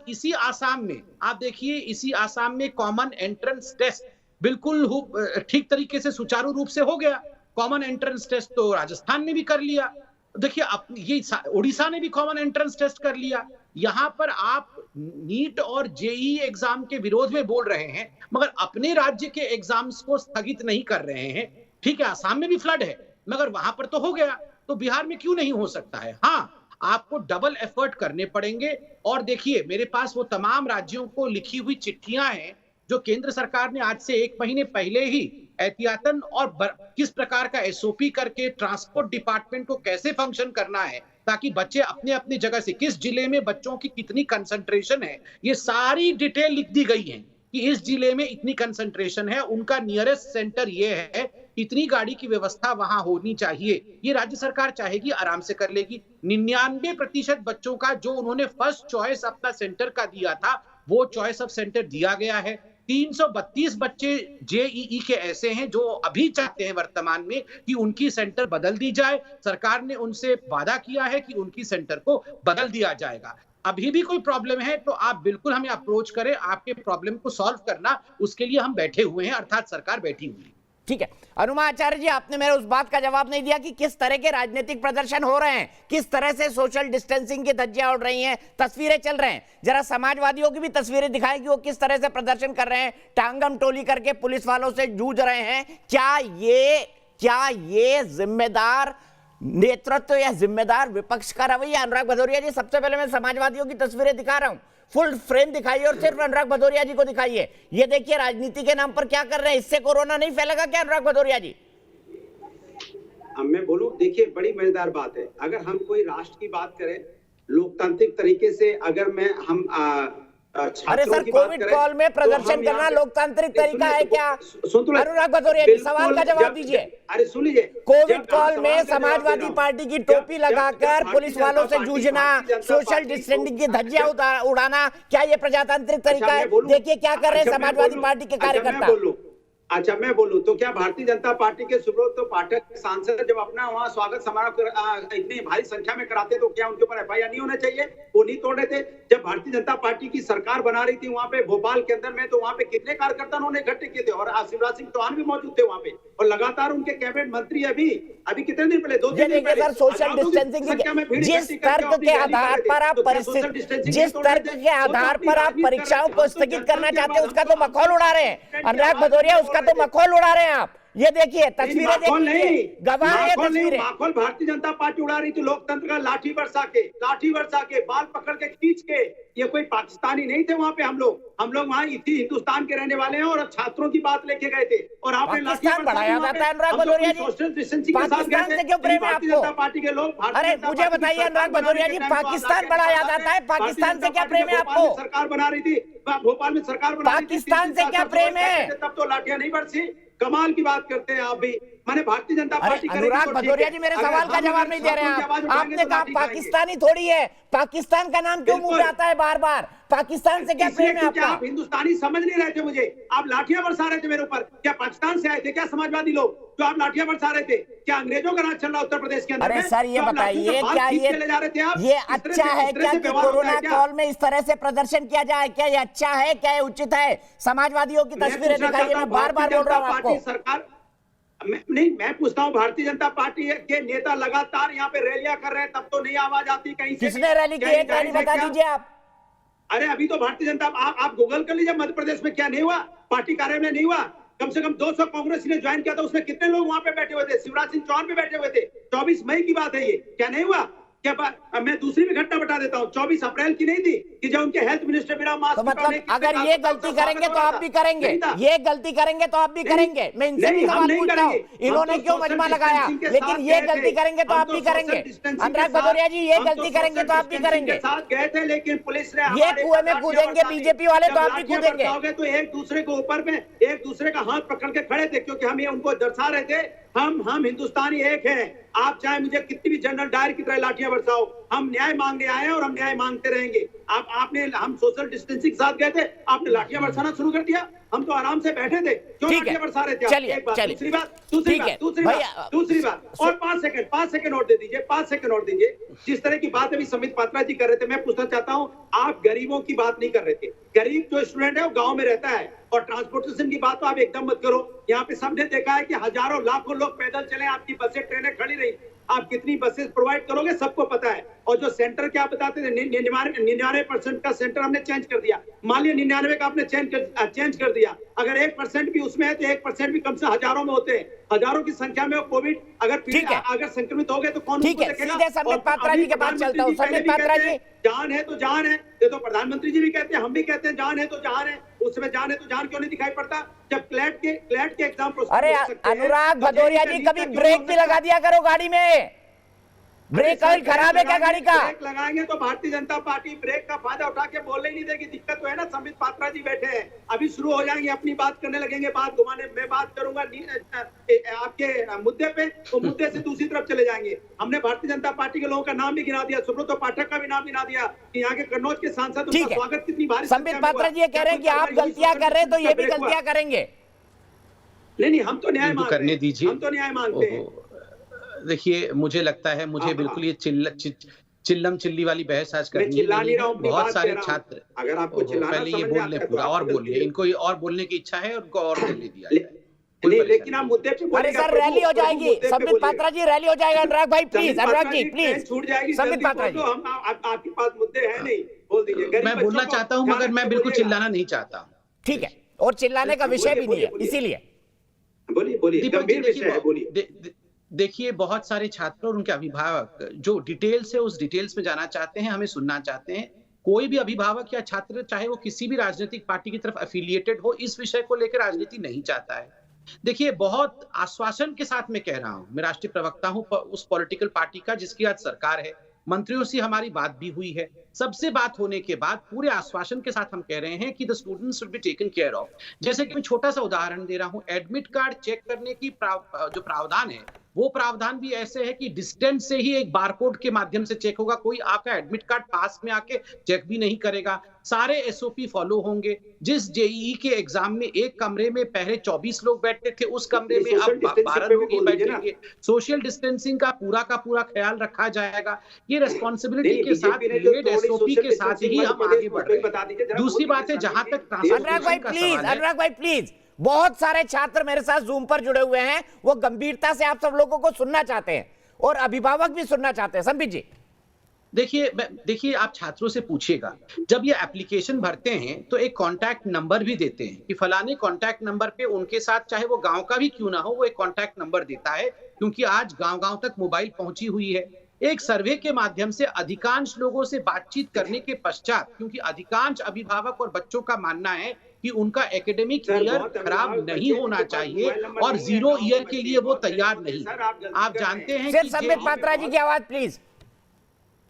इसी आसाम में आप देखिए, इसी आसाम में कॉमन एंट्रेंस टेस्ट बिल्कुल ठीक तरीके से सुचारू रूप से हो गया। कॉमन एंट्रेंस टेस्ट तो राजस्थान ने भी कर लिया। देखिए ये उड़ीसा ने भी कॉमन एंट्रेंस टेस्ट कर लिया। यहाँ पर आप नीट और जेईई एग्जाम के विरोध में बोल रहे हैं, मगर अपने राज्य के एग्जाम्स को स्थगित नहीं कर रहे हैं। ठीक है, आसाम में भी फ्लड है, मगर वहां पर तो हो गया, तो बिहार में क्यों नहीं हो सकता है? हाँ, आपको डबल एफर्ट करने पड़ेंगे। और देखिए, मेरे पास वो तमाम राज्यों को लिखी हुई चिट्ठियां हैं जो केंद्र सरकार ने आज से 1 महीने पहले ही एहतियातन और किस प्रकार का एसओपी करके ट्रांसपोर्ट डिपार्टमेंट को कैसे फंक्शन करना है ताकि बच्चे अपने अपने जगह से, किस जिले में बच्चों की कितनी कंसंट्रेशन है, ये सारी डिटेल लिख दी गई है कि इस जिले में इतनी कंसंट्रेशन है, उनका नियरेस्ट सेंटर ये है, इतनी गाड़ी की व्यवस्था वहां होनी चाहिए। ये राज्य सरकार चाहेगी आराम से कर लेगी। 99% बच्चों का जो उन्होंने फर्स्ट चॉइस अपना सेंटर का दिया था, वो चॉइस ऑफ सेंटर दिया गया है। 332 बच्चे जेईई के ऐसे हैं जो अभी चाहते हैं वर्तमान में कि उनकी सेंटर बदल दी जाए। सरकार ने उनसे वादा किया है कि उनकी सेंटर को बदल दिया जाएगा। अभी भी कोई प्रॉब्लम है तो आप बिल्कुल हमें अप्रोच करें, आपके प्रॉब्लम को सॉल्व करना, उसके लिए हम बैठे हुए हैं, अर्थात सरकार बैठी हुई है। ठीक है, अनुमा आचार्य जी, आपने मेरे उस बात का जवाब नहीं दिया कि किस तरह के राजनीतिक प्रदर्शन हो रहे हैं, किस तरह से सोशल डिस्टेंसिंग की धज्जियां उड़ रही हैं, तस्वीरें चल रहे हैं। जरा समाजवादियों की भी तस्वीरें दिखाएं कि वो किस तरह से प्रदर्शन कर रहे हैं, टांगम टोली करके पुलिस वालों से जूझ रहे हैं। क्या ये जिम्मेदार नेतृत्व या जिम्मेदार विपक्ष का रवैया? अनुराग भदौरिया जी, सबसे पहले मैं समाजवादियों की तस्वीरें दिखा रहा हूं, फुल फ्रेम दिखाइए और सिर्फ अनुराग भदौरिया जी को दिखाइए। ये देखिए राजनीति के नाम पर क्या कर रहे हैं, इससे कोरोना नहीं फैलेगा क्या अनुराग भदौरिया जी? अब मैं बोलूं, देखिए बड़ी मजेदार बात है। अगर हम कोई राष्ट्र की बात करें लोकतांत्रिक तरीके से, अगर हम अरे सर, कोविड कॉल में प्रदर्शन करना लोकतांत्रिक तरीका है क्या? अनुराग भदौरिया जी, सवाल का जवाब दीजिए। अरे सुन लीजिए, कोविड कॉल में समाजवादी पार्टी की टोपी लगाकर पुलिस वालों से जूझना, सोशल डिस्टेंसिंग की धज्जियां उड़ाना, क्या ये प्रजातांत्रिक तरीका है? देखिए क्या कर रहे हैं समाजवादी पार्टी के कार्यकर्ता। अच्छा मैं बोलूं तो क्या भारतीय जनता पार्टी के सुब्रत पाठक सांसद जब अपना वहां स्वागत समारोह इतनी भारी संख्या में कराते तो क्या उनके ऊपर एफआईआर नहीं होना चाहिए? वो नहीं तोड़ रहे थे। जब भारतीय जनता पार्टी की सरकार बना रही थी वहां पे भोपाल के अंदर में, तो वहां पे कितने कार्यकर्ता उन्होंने इकट्ठे किए थे, और शिवराज सिंह चौहान भी मौजूद थे वहां पे, और लगातार उनके कैबिनेट मंत्री अभी कितने दिन पहले, 2-3 दिन पहले सोशल डिस्टेंसिंग जिस तर्क के आधार पर आप परीक्षाओं को स्थगित करना चाहते हैं उसका तो मखौल उड़ा रहे हैं अनुराग भदौरिया, उसका तो मखौल उड़ा रहे हैं आप। ये देखिए तस्वीरें, देखिए गवाह है तस्वीरें। माखौल भारतीय जनता पार्टी उड़ा रही थी लोकतंत्र का, लाठी बरसा के बाल पकड़ के खींच के। ये कोई पाकिस्तानी नहीं थे वहां पे, हम लोग वहां इसी हिंदुस्तान के रहने वाले हैं और छात्रों की बात लेके गए थे, और आपने पाकिस्तान बढ़ाया जाता है अनुराग भदौरिया जी। पाकिस्तान से क्यों प्रेम है आपको? जनता पार्टी के लोग, अरे मुझे बताइए अनुराग भदौरिया जी, पाकिस्तान बढ़ाया जाता है, पाकिस्तान से क्या प्रेम है आपको? सरकार बना रही थी भोपाल में, सरकार बना रही थी, पाकिस्तान से क्या प्रेम है? तब तो लाठियां नहीं बरसी। कमाल की बात करते हैं आप भी। माने भारतीय जनता पार्टी, अनुराग भदौरिया जी मेरे सवाल का जवाब नहीं दे रहे हैं। आपने कहा पाकिस्तानी थोड़ी है, पाकिस्तान का नाम क्यों मुंह में आता है बार बार? पाकिस्तान से क्या प्रेम है आपका? आप हिंदुस्तानी समझ नहीं रहे थे मुझे, आप लाठियां बरसा रहे थे मेरे ऊपर। क्या पाकिस्तान से आए थे क्या समाजवादी लोग जो आप लाठियां बरसा रहे थे? क्या अंग्रेजों का राज चल रहा उत्तर प्रदेश के अंदर? अरे सर ये बताइए, क्या ये अच्छा है क्या कि कोरोना काल में इस तरह से प्रदर्शन किया जाए? क्या ये अच्छा है, क्या ये उचित है? समाजवादियों की तस्वीरें दिखाइए, मैं बार बार बोल रहा हूँ आपको। सरकार मैं पूछता हूँ, भारतीय जनता पार्टी के नेता लगातार यहाँ पे रैलियां कर रहे हैं, तब तो नहीं आवाज आती कहीं से? किसने रैली की है, क्या नहीं बता दीजिए आप। अरे अभी तो भारतीय जनता, आप गूगल कर लीजिए, मध्य प्रदेश में क्या नहीं हुआ, पार्टी कार्यालय में नहीं हुआ। कम से कम 200 कांग्रेस ने ज्वाइन किया था, उसमें कितने लोग वहां पे बैठे हुए थे? शिवराज सिंह चौहान भी बैठे हुए थे। 24 मई की बात है ये, क्या नहीं हुआ? क्या मैं दूसरी भी घटना बता देता हूँ, 24 अप्रैल की नहीं थी कि जब उनके हेल्थ मिनिस्टर बिना मास्क, तो मतलब अगर ये गलती करेंगे तो आप भी करेंगे, ये गलती करेंगे तो आप भी करेंगे। मैं इनसे भी सवाल पूछता हूँ, इन्होंने क्यों मजमा लगाया, लेकिन ये गलती करेंगे तो आप भी करेंगे। अनुराग भदौरिया जी, ये गलती करेंगे तो आप भी करेंगे। साथ गए थे लेकिन पुलिस ने, ये कुएं में कूदेंगे बीजेपी वाले तो आप भी कूदेंगे। तो एक दूसरे को ऊपर में एक दूसरे का हाथ पकड़ के खड़े थे, क्योंकि हम ये उनको दर्शा रहे थे, हम हिंदुस्तानी एक हैं। आप चाहे मुझे कितनी भी जनरल डायर की तरह लाठियां बरसाओ, हम न्याय मांगने आए हैं और हम न्याय मांगते रहेंगे। हम सोशल डिस्टेंसिंग के साथ गए थे, आपने लाठियां बरसाना शुरू कर दिया। हम तो आराम से बैठे थे, क्यों लाठियां बरसा रहे थे? चलिए, दूसरी बात और 5 सेकंड और दे दीजिए, 5 सेकंड और दीजिए। जिस तरह की बात अभी समित पात्रा जी कर रहे थे, मैं पूछना चाहता हूँ, आप गरीबों की बात नहीं कर रहे थे। गरीब जो स्टूडेंट है वो गाँव में रहता है, और ट्रांसपोर्टेशन की बात तो आप एकदम मत करो। यहाँ पे सबने देखा है कि हजारों लाखों लोग पैदल चले, आपकी बसें ट्रेनें खड़ी रही। आप कितनी बसेस प्रोवाइड करोगे, सबको पता है। और जो सेंटर क्या बताते थे, 99% का सेंटर हमने चेंज कर दिया। मान लिया 99 का आपने चेंज कर दिया, अगर 1% भी उसमें है तो 1% भी कम से हजारों में होते हैं, हजारों की संख्या में कोविड अगर संक्रमित हो गए तो कौन ठीक है, सीधे संबित पात्रा जी के पास चलता हूं। संबित पात्रा जी, जान है तो जान है, ये तो प्रधानमंत्री जी भी कहते हैं, हम भी कहते हैं जान है तो जान है। उस समय जान है तो जान क्यों नहीं दिखाई पड़ता जब क्लैट के एग्जाम प्रोसेस। अरे अनुराग भदौरिया जी, कभी ब्रेक भी लगा दिया करो गाड़ी में, ब्रेक ऑयल खराब है क्या गाड़ी का? ब्रेक लगाएंगे तो भारतीय जनता पार्टी ब्रेक का फायदा उठा के बोलने ही नहीं देगी। दिक्कत तो है ना, संबित पात्रा जी बैठे हैं, अभी शुरू हो जाएंगे अपनी बात करने लगेंगे, बात घुमाने। मैं बात करूंगा आपके मुद्दे पे, तो मुद्दे से दूसरी तरफ चले जाएंगे। हमने भारतीय जनता पार्टी के लोगों का नाम भी गिना दिया, सुब्रत पाठक का भी नाम गिना दिया कि यहाँ के कन्नौज के सांसद, उनका स्वागत कितनी भारी। संबित पात्रा जी ये कह रहे हैं कि आप गलतियां कर रहे हैं तो ये भी गलतियां करेंगे। नहीं, हम तो न्याय करने दीजिए, हम तो न्याय मांगते हैं। देखिए, मुझे लगता है मुझे बिल्कुल ये चिल्लम चिल्ली वाली बहस आज करनी नहीं है। बहुत सारे छात्र, अगर आपको पहले ये बोल ले पूरा और बोलिए, इनको और बोलने की इच्छा है, उनको और बोलने दिया जाए। लेकिन आप मुद्दे पे, अरे सर रैली हो जाएगी, संबित पात्रा जी रैली हो जाएगा। अनुराग भाई प्लीज, अनुराग जी प्लीज, छूट जाएगी। संबित पात्रा जी, हम आपके पास मुद्दे हैं नहीं, बोल दीजिए। मैं बोलना चाहता हूँ मगर मैं बिल्कुल चिल्लाना नहीं चाहता। ठीक है, और चिल्लाने का विषय भी नहीं है, इसीलिए बोलिए, गंभीर विषय है, बोलिए। देखिए, बहुत सारे छात्र और उनके अभिभावक जो डिटेल्स है उस डिटेल्स में जाना चाहते हैं, हमें सुनना चाहते हैं। कोई भी अभिभावक या छात्र, चाहे वो किसी भी राजनीतिक पार्टी की तरफ एफिलिएटेड हो, इस विषय को लेकर राजनीति नहीं चाहता है। देखिए, बहुत आश्वासन के साथ मैं कह रहा हूं, मैं राष्ट्रीय प्रवक्ता हूं उस पॉलिटिकल पार्टी का जिसकी आज सरकार है, मंत्रियों से हमारी बात भी हुई है, सबसे बात होने के बाद पूरे आश्वासन के साथ हम कह रहे हैं कि the students should be taken care of. जैसे कि मैं छोटा सा उदाहरण दे रहा हूं, एडमिट कार्ड चेक करने की जो प्रावधान है, वो प्रावधान भी ऐसे है कि डिस्टेंस से ही एक बारकोड के माध्यम से चेक होगा, कोई आपका एडमिट कार्ड पास में आके चेक भी नहीं करेगा। सारे एसओपी फॉलो होंगे। जिस जेईई के एग्जाम में एक कमरे में पहले 24 लोग बैठते थे, उस कमरे में अब 12 लोग ही बैठेंगे। सोशल डिस्टेंसिंग का पूरा ख्याल रखा जाएगा। ये रेस्पॉन्सिबिलिटी के साथ एसओपी के साथ ही हम आगे बढ़ रहे हैं। दूसरी बात है, जहां तक अनुराग भाई प्लीज, बहुत सारे छात्र मेरे साथ जूम पर जुड़े हुए हैं, वो गंभीरता से आप सब लोगों को सुनना चाहते हैं और अभिभावक भी सुनना चाहते हैं। संबित जी, देखिए, आप छात्रों से पूछिएगा, जब ये एप्लीकेशन भरते हैं तो एक कॉन्टैक्ट नंबर भी देते हैं कि फलाने कॉन्टैक्ट नंबर पे उनके साथ, चाहे वो गांव का भी क्यों ना हो, वो एक कॉन्टैक्ट नंबर देता है, क्योंकि आज गांव-गांव तक मोबाइल पहुंची हुई है। एक सर्वे के माध्यम से अधिकांश लोगों से बातचीत करने के पश्चात, क्योंकि अधिकांश अभिभावक और बच्चों का मानना है कि उनका एकेडमिक ईयर खराब नहीं होना चाहिए और 0 ईयर के लिए वो तैयार नहीं। आप जानते हैं कि संबित पात्रा जी की आवाज प्लीज।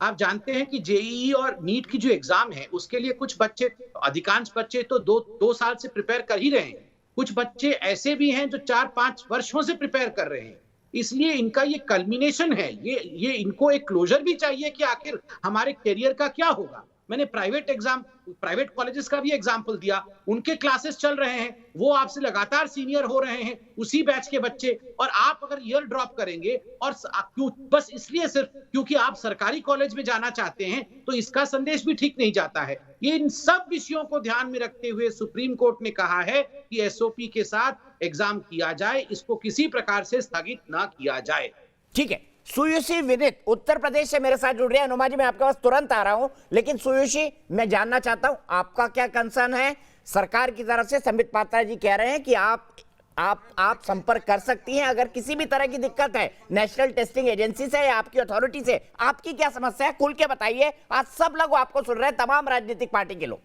आप जानते हैं कि जेईई और नीट की जो एग्जाम है उसके लिए कुछ बच्चे, अधिकांश बच्चे तो 2 साल से प्रिपेयर कर ही रहे हैं। कुछ बच्चे ऐसे भी हैं जो 4-5 वर्षों से प्रिपेयर कर रहे हैं। इसलिए इनका ये कल्मिनेशन है, ये इनको एक क्लोजर भी चाहिए कि आखिर हमारे करियर का क्या होगा। मैंने प्राइवेट कॉलेजेस का भी एग्जाम्पल दिया, उनके क्लासेस चल रहे हैं, वो आपसे लगातार सीनियर हो रहे हैं, उसी बैच के बच्चे, और आप अगर ईयर ड्रॉप करेंगे और क्यों, बस इसलिए सिर्फ क्योंकि आप सरकारी कॉलेज में जाना चाहते हैं, तो इसका संदेश भी ठीक नहीं जाता है। ये इन सब विषयों को ध्यान में रखते हुए सुप्रीम कोर्ट ने कहा है कि एसओपी के साथ एग्जाम किया जाए, इसको किसी प्रकार से स्थगित ना किया जाए। ठीक है, सुयुषी विदित उत्तर प्रदेश से मेरे साथ जुड़ रहे हैं। अनुमा जी, मैं आपके पास तुरंत आ रहा हूं, लेकिन सुयुषी, मैं जानना चाहता हूं आपका क्या कंसर्न है। सरकार की तरफ से संबित पात्रा जी कह रहे हैं कि आप संपर्क कर सकती हैं अगर किसी भी तरह की दिक्कत है नेशनल टेस्टिंग एजेंसी से या आपकी अथॉरिटी से। आपकी क्या समस्या है, खुल के बताइए। आज सब लोग आपको सुन रहे हैं, तमाम राजनीतिक पार्टी के लोग।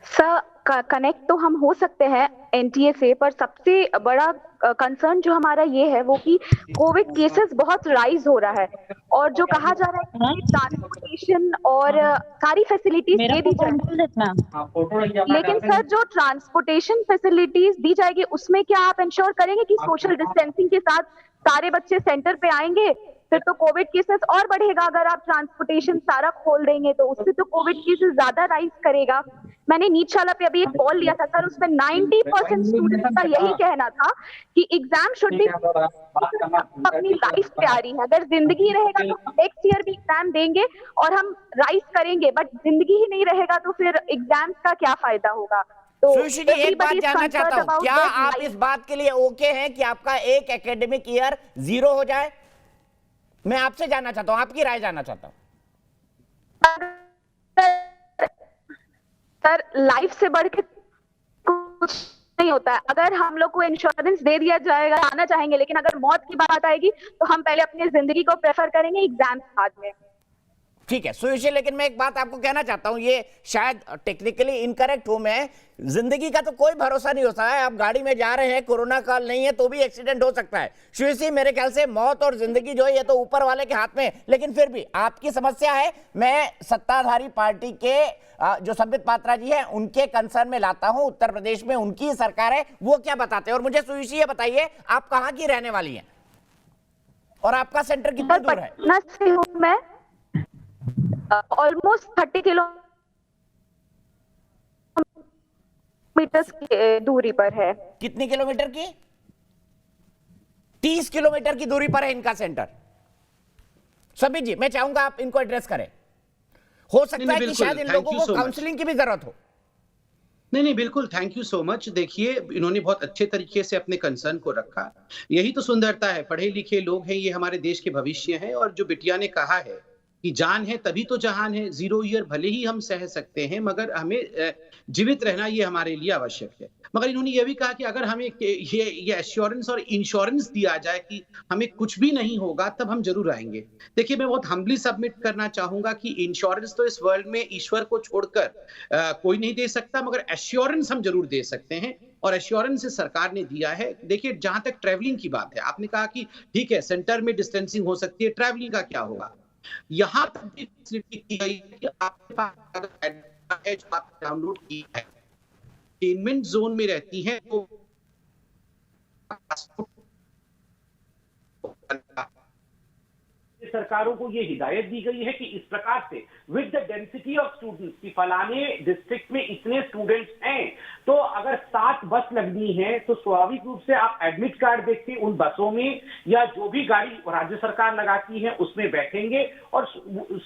सर, कनेक्ट तो हम हो सकते हैं एनटीए से, पर सबसे बड़ा कंसर्न जो हमारा ये है वो कि कोविड केसेस बहुत राइज हो रहा है, और जो कहा जा रहा है कि ट्रांसपोर्टेशन और सारी फैसिलिटीज दे दी जाएगी, लेकिन सर जो ट्रांसपोर्टेशन फैसिलिटीज दी जाएगी उसमें क्या आप इंश्योर करेंगे कि सोशल डिस्टेंसिंग के साथ सारे बच्चे सेंटर पे आएंगे? फिर तो कोविड केसेस और बढ़ेगा। अगर आप ट्रांसपोर्टेशन सारा खोल देंगे तो उससे तो कोविड केसेस ज्यादा राइज करेगा। मैंने नीटशाला पे अभी एक कॉल लिया था सर, उसमें 90% स्टूडेंट्स का यही कहना था कि एग्जाम शुड बी अपनी लाइफ तैयारी है। अगर जिंदगी रहेगा तो नेक्स्ट ईयर भी एग्जाम देंगे और हम राइज करेंगे, बट जिंदगी ही नहीं रहेगा तो फिर एग्जाम्स का क्या फायदा होगा। तो सुश्री जी, एक बात जानना चाहता हूँ, क्या आप इस बात के लिए ओके हैं कि आपका एक एकेडमिक ईयर 0 हो जाए? मैं आपसे जानना चाहता हूं, आपकी राय जानना चाहता हूं। सर लाइफ से बढ़ के कुछ नहीं होता है। अगर हम लोग को इंश्योरेंस दे दिया जाएगा आना चाहेंगे, लेकिन अगर मौत की बात आएगी तो हम पहले अपनी जिंदगी को प्रेफर करेंगे एग्जाम बाद में। ठीक है सुयशी, लेकिन मैं एक बात आपको कहना चाहता हूं, ये शायद टेक्निकली इनकरेक्ट हूं मैं, जिंदगी का तो कोई भरोसा नहीं होता है। आप गाड़ी में जा रहे हैं, कोरोना काल नहीं है तो भी एक्सीडेंट हो सकता है। सुयशी, मेरे ख्याल से मौत और जिंदगी जो है ये तो ऊपर वाले के हाथ में है, लेकिन फिर भी आपकी समस्या है, मैं सत्ताधारी पार्टी के जो संबित पात्रा जी हैं उनके कंसर्न में लाता हूं। उत्तर प्रदेश में उनकी सरकार है, वो क्या बताते हैं। और मुझे सुयशी ये बताइए, आप कहां की रहने वाली हैं और आपका सेंटर कितना दूर है? पटना से हूं मैं, ऑलमोस्ट 30 किलोमीटर की दूरी पर है। कितनी किलोमीटर की? 30 किलोमीटर की दूरी पर है इनका सेंटर। संबित जी, मैं चाहूंगा आप इनको एड्रेस करें। हो सकता है कि शायद इन लोगों को काउंसलिंग की भी जरूरत हो। नहीं, बिल्कुल, थैंक यू सो मच। देखिए, इन्होंने बहुत अच्छे तरीके से अपने कंसर्न को रखा। यही तो सुंदरता है, पढ़े लिखे लोग हैं, ये हमारे देश के भविष्य हैं। और जो बिटिया ने कहा है कि जान है तभी तो जहान है, 0 ईयर भले ही हम सह सकते हैं, मगर हमें जीवित रहना ये हमारे लिए आवश्यक है। मगर इन्होंने ये भी कहा कि अगर हमें ये एश्योरेंस और इंश्योरेंस दिया जाए कि हमें कुछ भी नहीं होगा, तब हम जरूर आएंगे। देखिए, मैं बहुत हम्बली सबमिट करना चाहूंगा कि इंश्योरेंस तो इस वर्ल्ड में ईश्वर को छोड़कर कोई नहीं दे सकता, मगर एश्योरेंस हम जरूर दे सकते हैं। और एश्योरेंस सरकार ने दिया है। देखिए, जहां तक ट्रैवलिंग की बात है, आपने कहा कि ठीक है सेंटर में डिस्टेंसिंग हो सकती है, ट्रैवलिंग का क्या होगा? यहां तक भी फैसिलिटी की गई है कि आपके पास अगर है जो आप डाउनलोड की है, कंटेनमेंट जोन में रहती हैं तो सरकारों को ये हिदायत दी गई है कि इस प्रकार से with the density of students की फलाने डिस्ट्रिक्ट में इतने स्टूडेंट्स हैं, तो अगर 7 बस लगनी है तो स्वाभाविक रूप से आप एडमिट कार्ड देख के उन बसों में या जो भी गाड़ी राज्य सरकार लगाती है उसमें बैठेंगे। और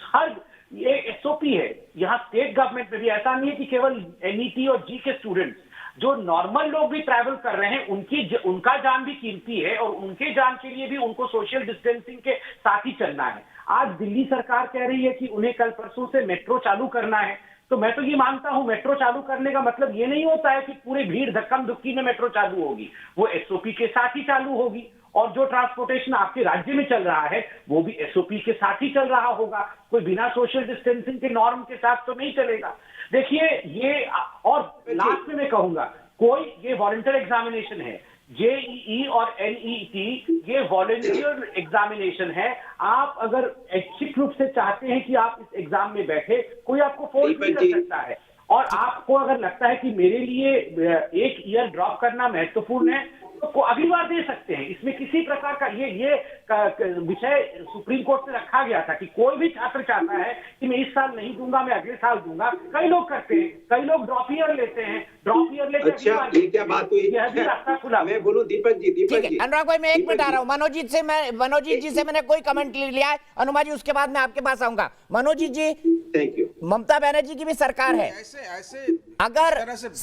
हर ये एसओपी है, यहाँ स्टेट गवर्नमेंट में भी ऐसा नहीं है कि केवल एनईटी और जी के स्टूडेंट्स, जो नॉर्मल लोग भी ट्रैवल कर रहे हैं उनका जान भी कीमती है और उनके जान के लिए भी उनको सोशल डिस्टेंसिंग के साथ ही चलना है। आज दिल्ली सरकार कह रही है कि उन्हें कल परसों से मेट्रो चालू करना है, तो मैं तो ये मानता हूं मेट्रो चालू करने का मतलब ये नहीं होता है कि पूरी भीड़ धक्कम धुक्की में मेट्रो चालू होगी, वो एसओपी के साथ ही चालू होगी। और जो ट्रांसपोर्टेशन आपके राज्य में चल रहा है वो भी एसओपी के साथ ही चल रहा होगा, कोई बिना सोशल डिस्टेंसिंग के नॉर्म के साथ तो नहीं चलेगा। देखिए ये, और लास्ट में मैं कहूंगा, कोई ये वॉलंटियर एग्जामिनेशन है, जेईई और एनईटी ये वॉलंटियर एग्जामिनेशन है। आप अगर ऐच्छिक रूप से चाहते हैं कि आप इस एग्जाम में बैठे, कोई आपको फोर्स नहीं कर सकता है। और आपको अगर लगता है कि मेरे लिए 1 ईयर ड्रॉप करना महत्वपूर्ण है तो अगली बार दे सकते हैं। इसमें किसी प्रकार का ये विषय सुप्रीम कोर्ट से रखा गया था कि कोई भी छात्र चाहता है कि मैं इस साल नहीं दूंगा, मैं अगले साल दूंगा। कई लोग करते हैं, कई लोग ड्रॉप ईयर लेते हैं, ड्रॉप ईयर लेकर अच्छा, ये क्या बात हुई? रास्ता खुला। मैं बोलूं दीपक जी, अनुराग भाई, मैं 1 मिनट आ रहा हूँ। मनोजीत जी से मैंने कोई कमेंट लिया है, अनुमा जी उसके बाद मैं आपके पास आऊंगा। मनोजीत जी, थैंक यू। ममता बनर्जी की भी सरकार है, अगर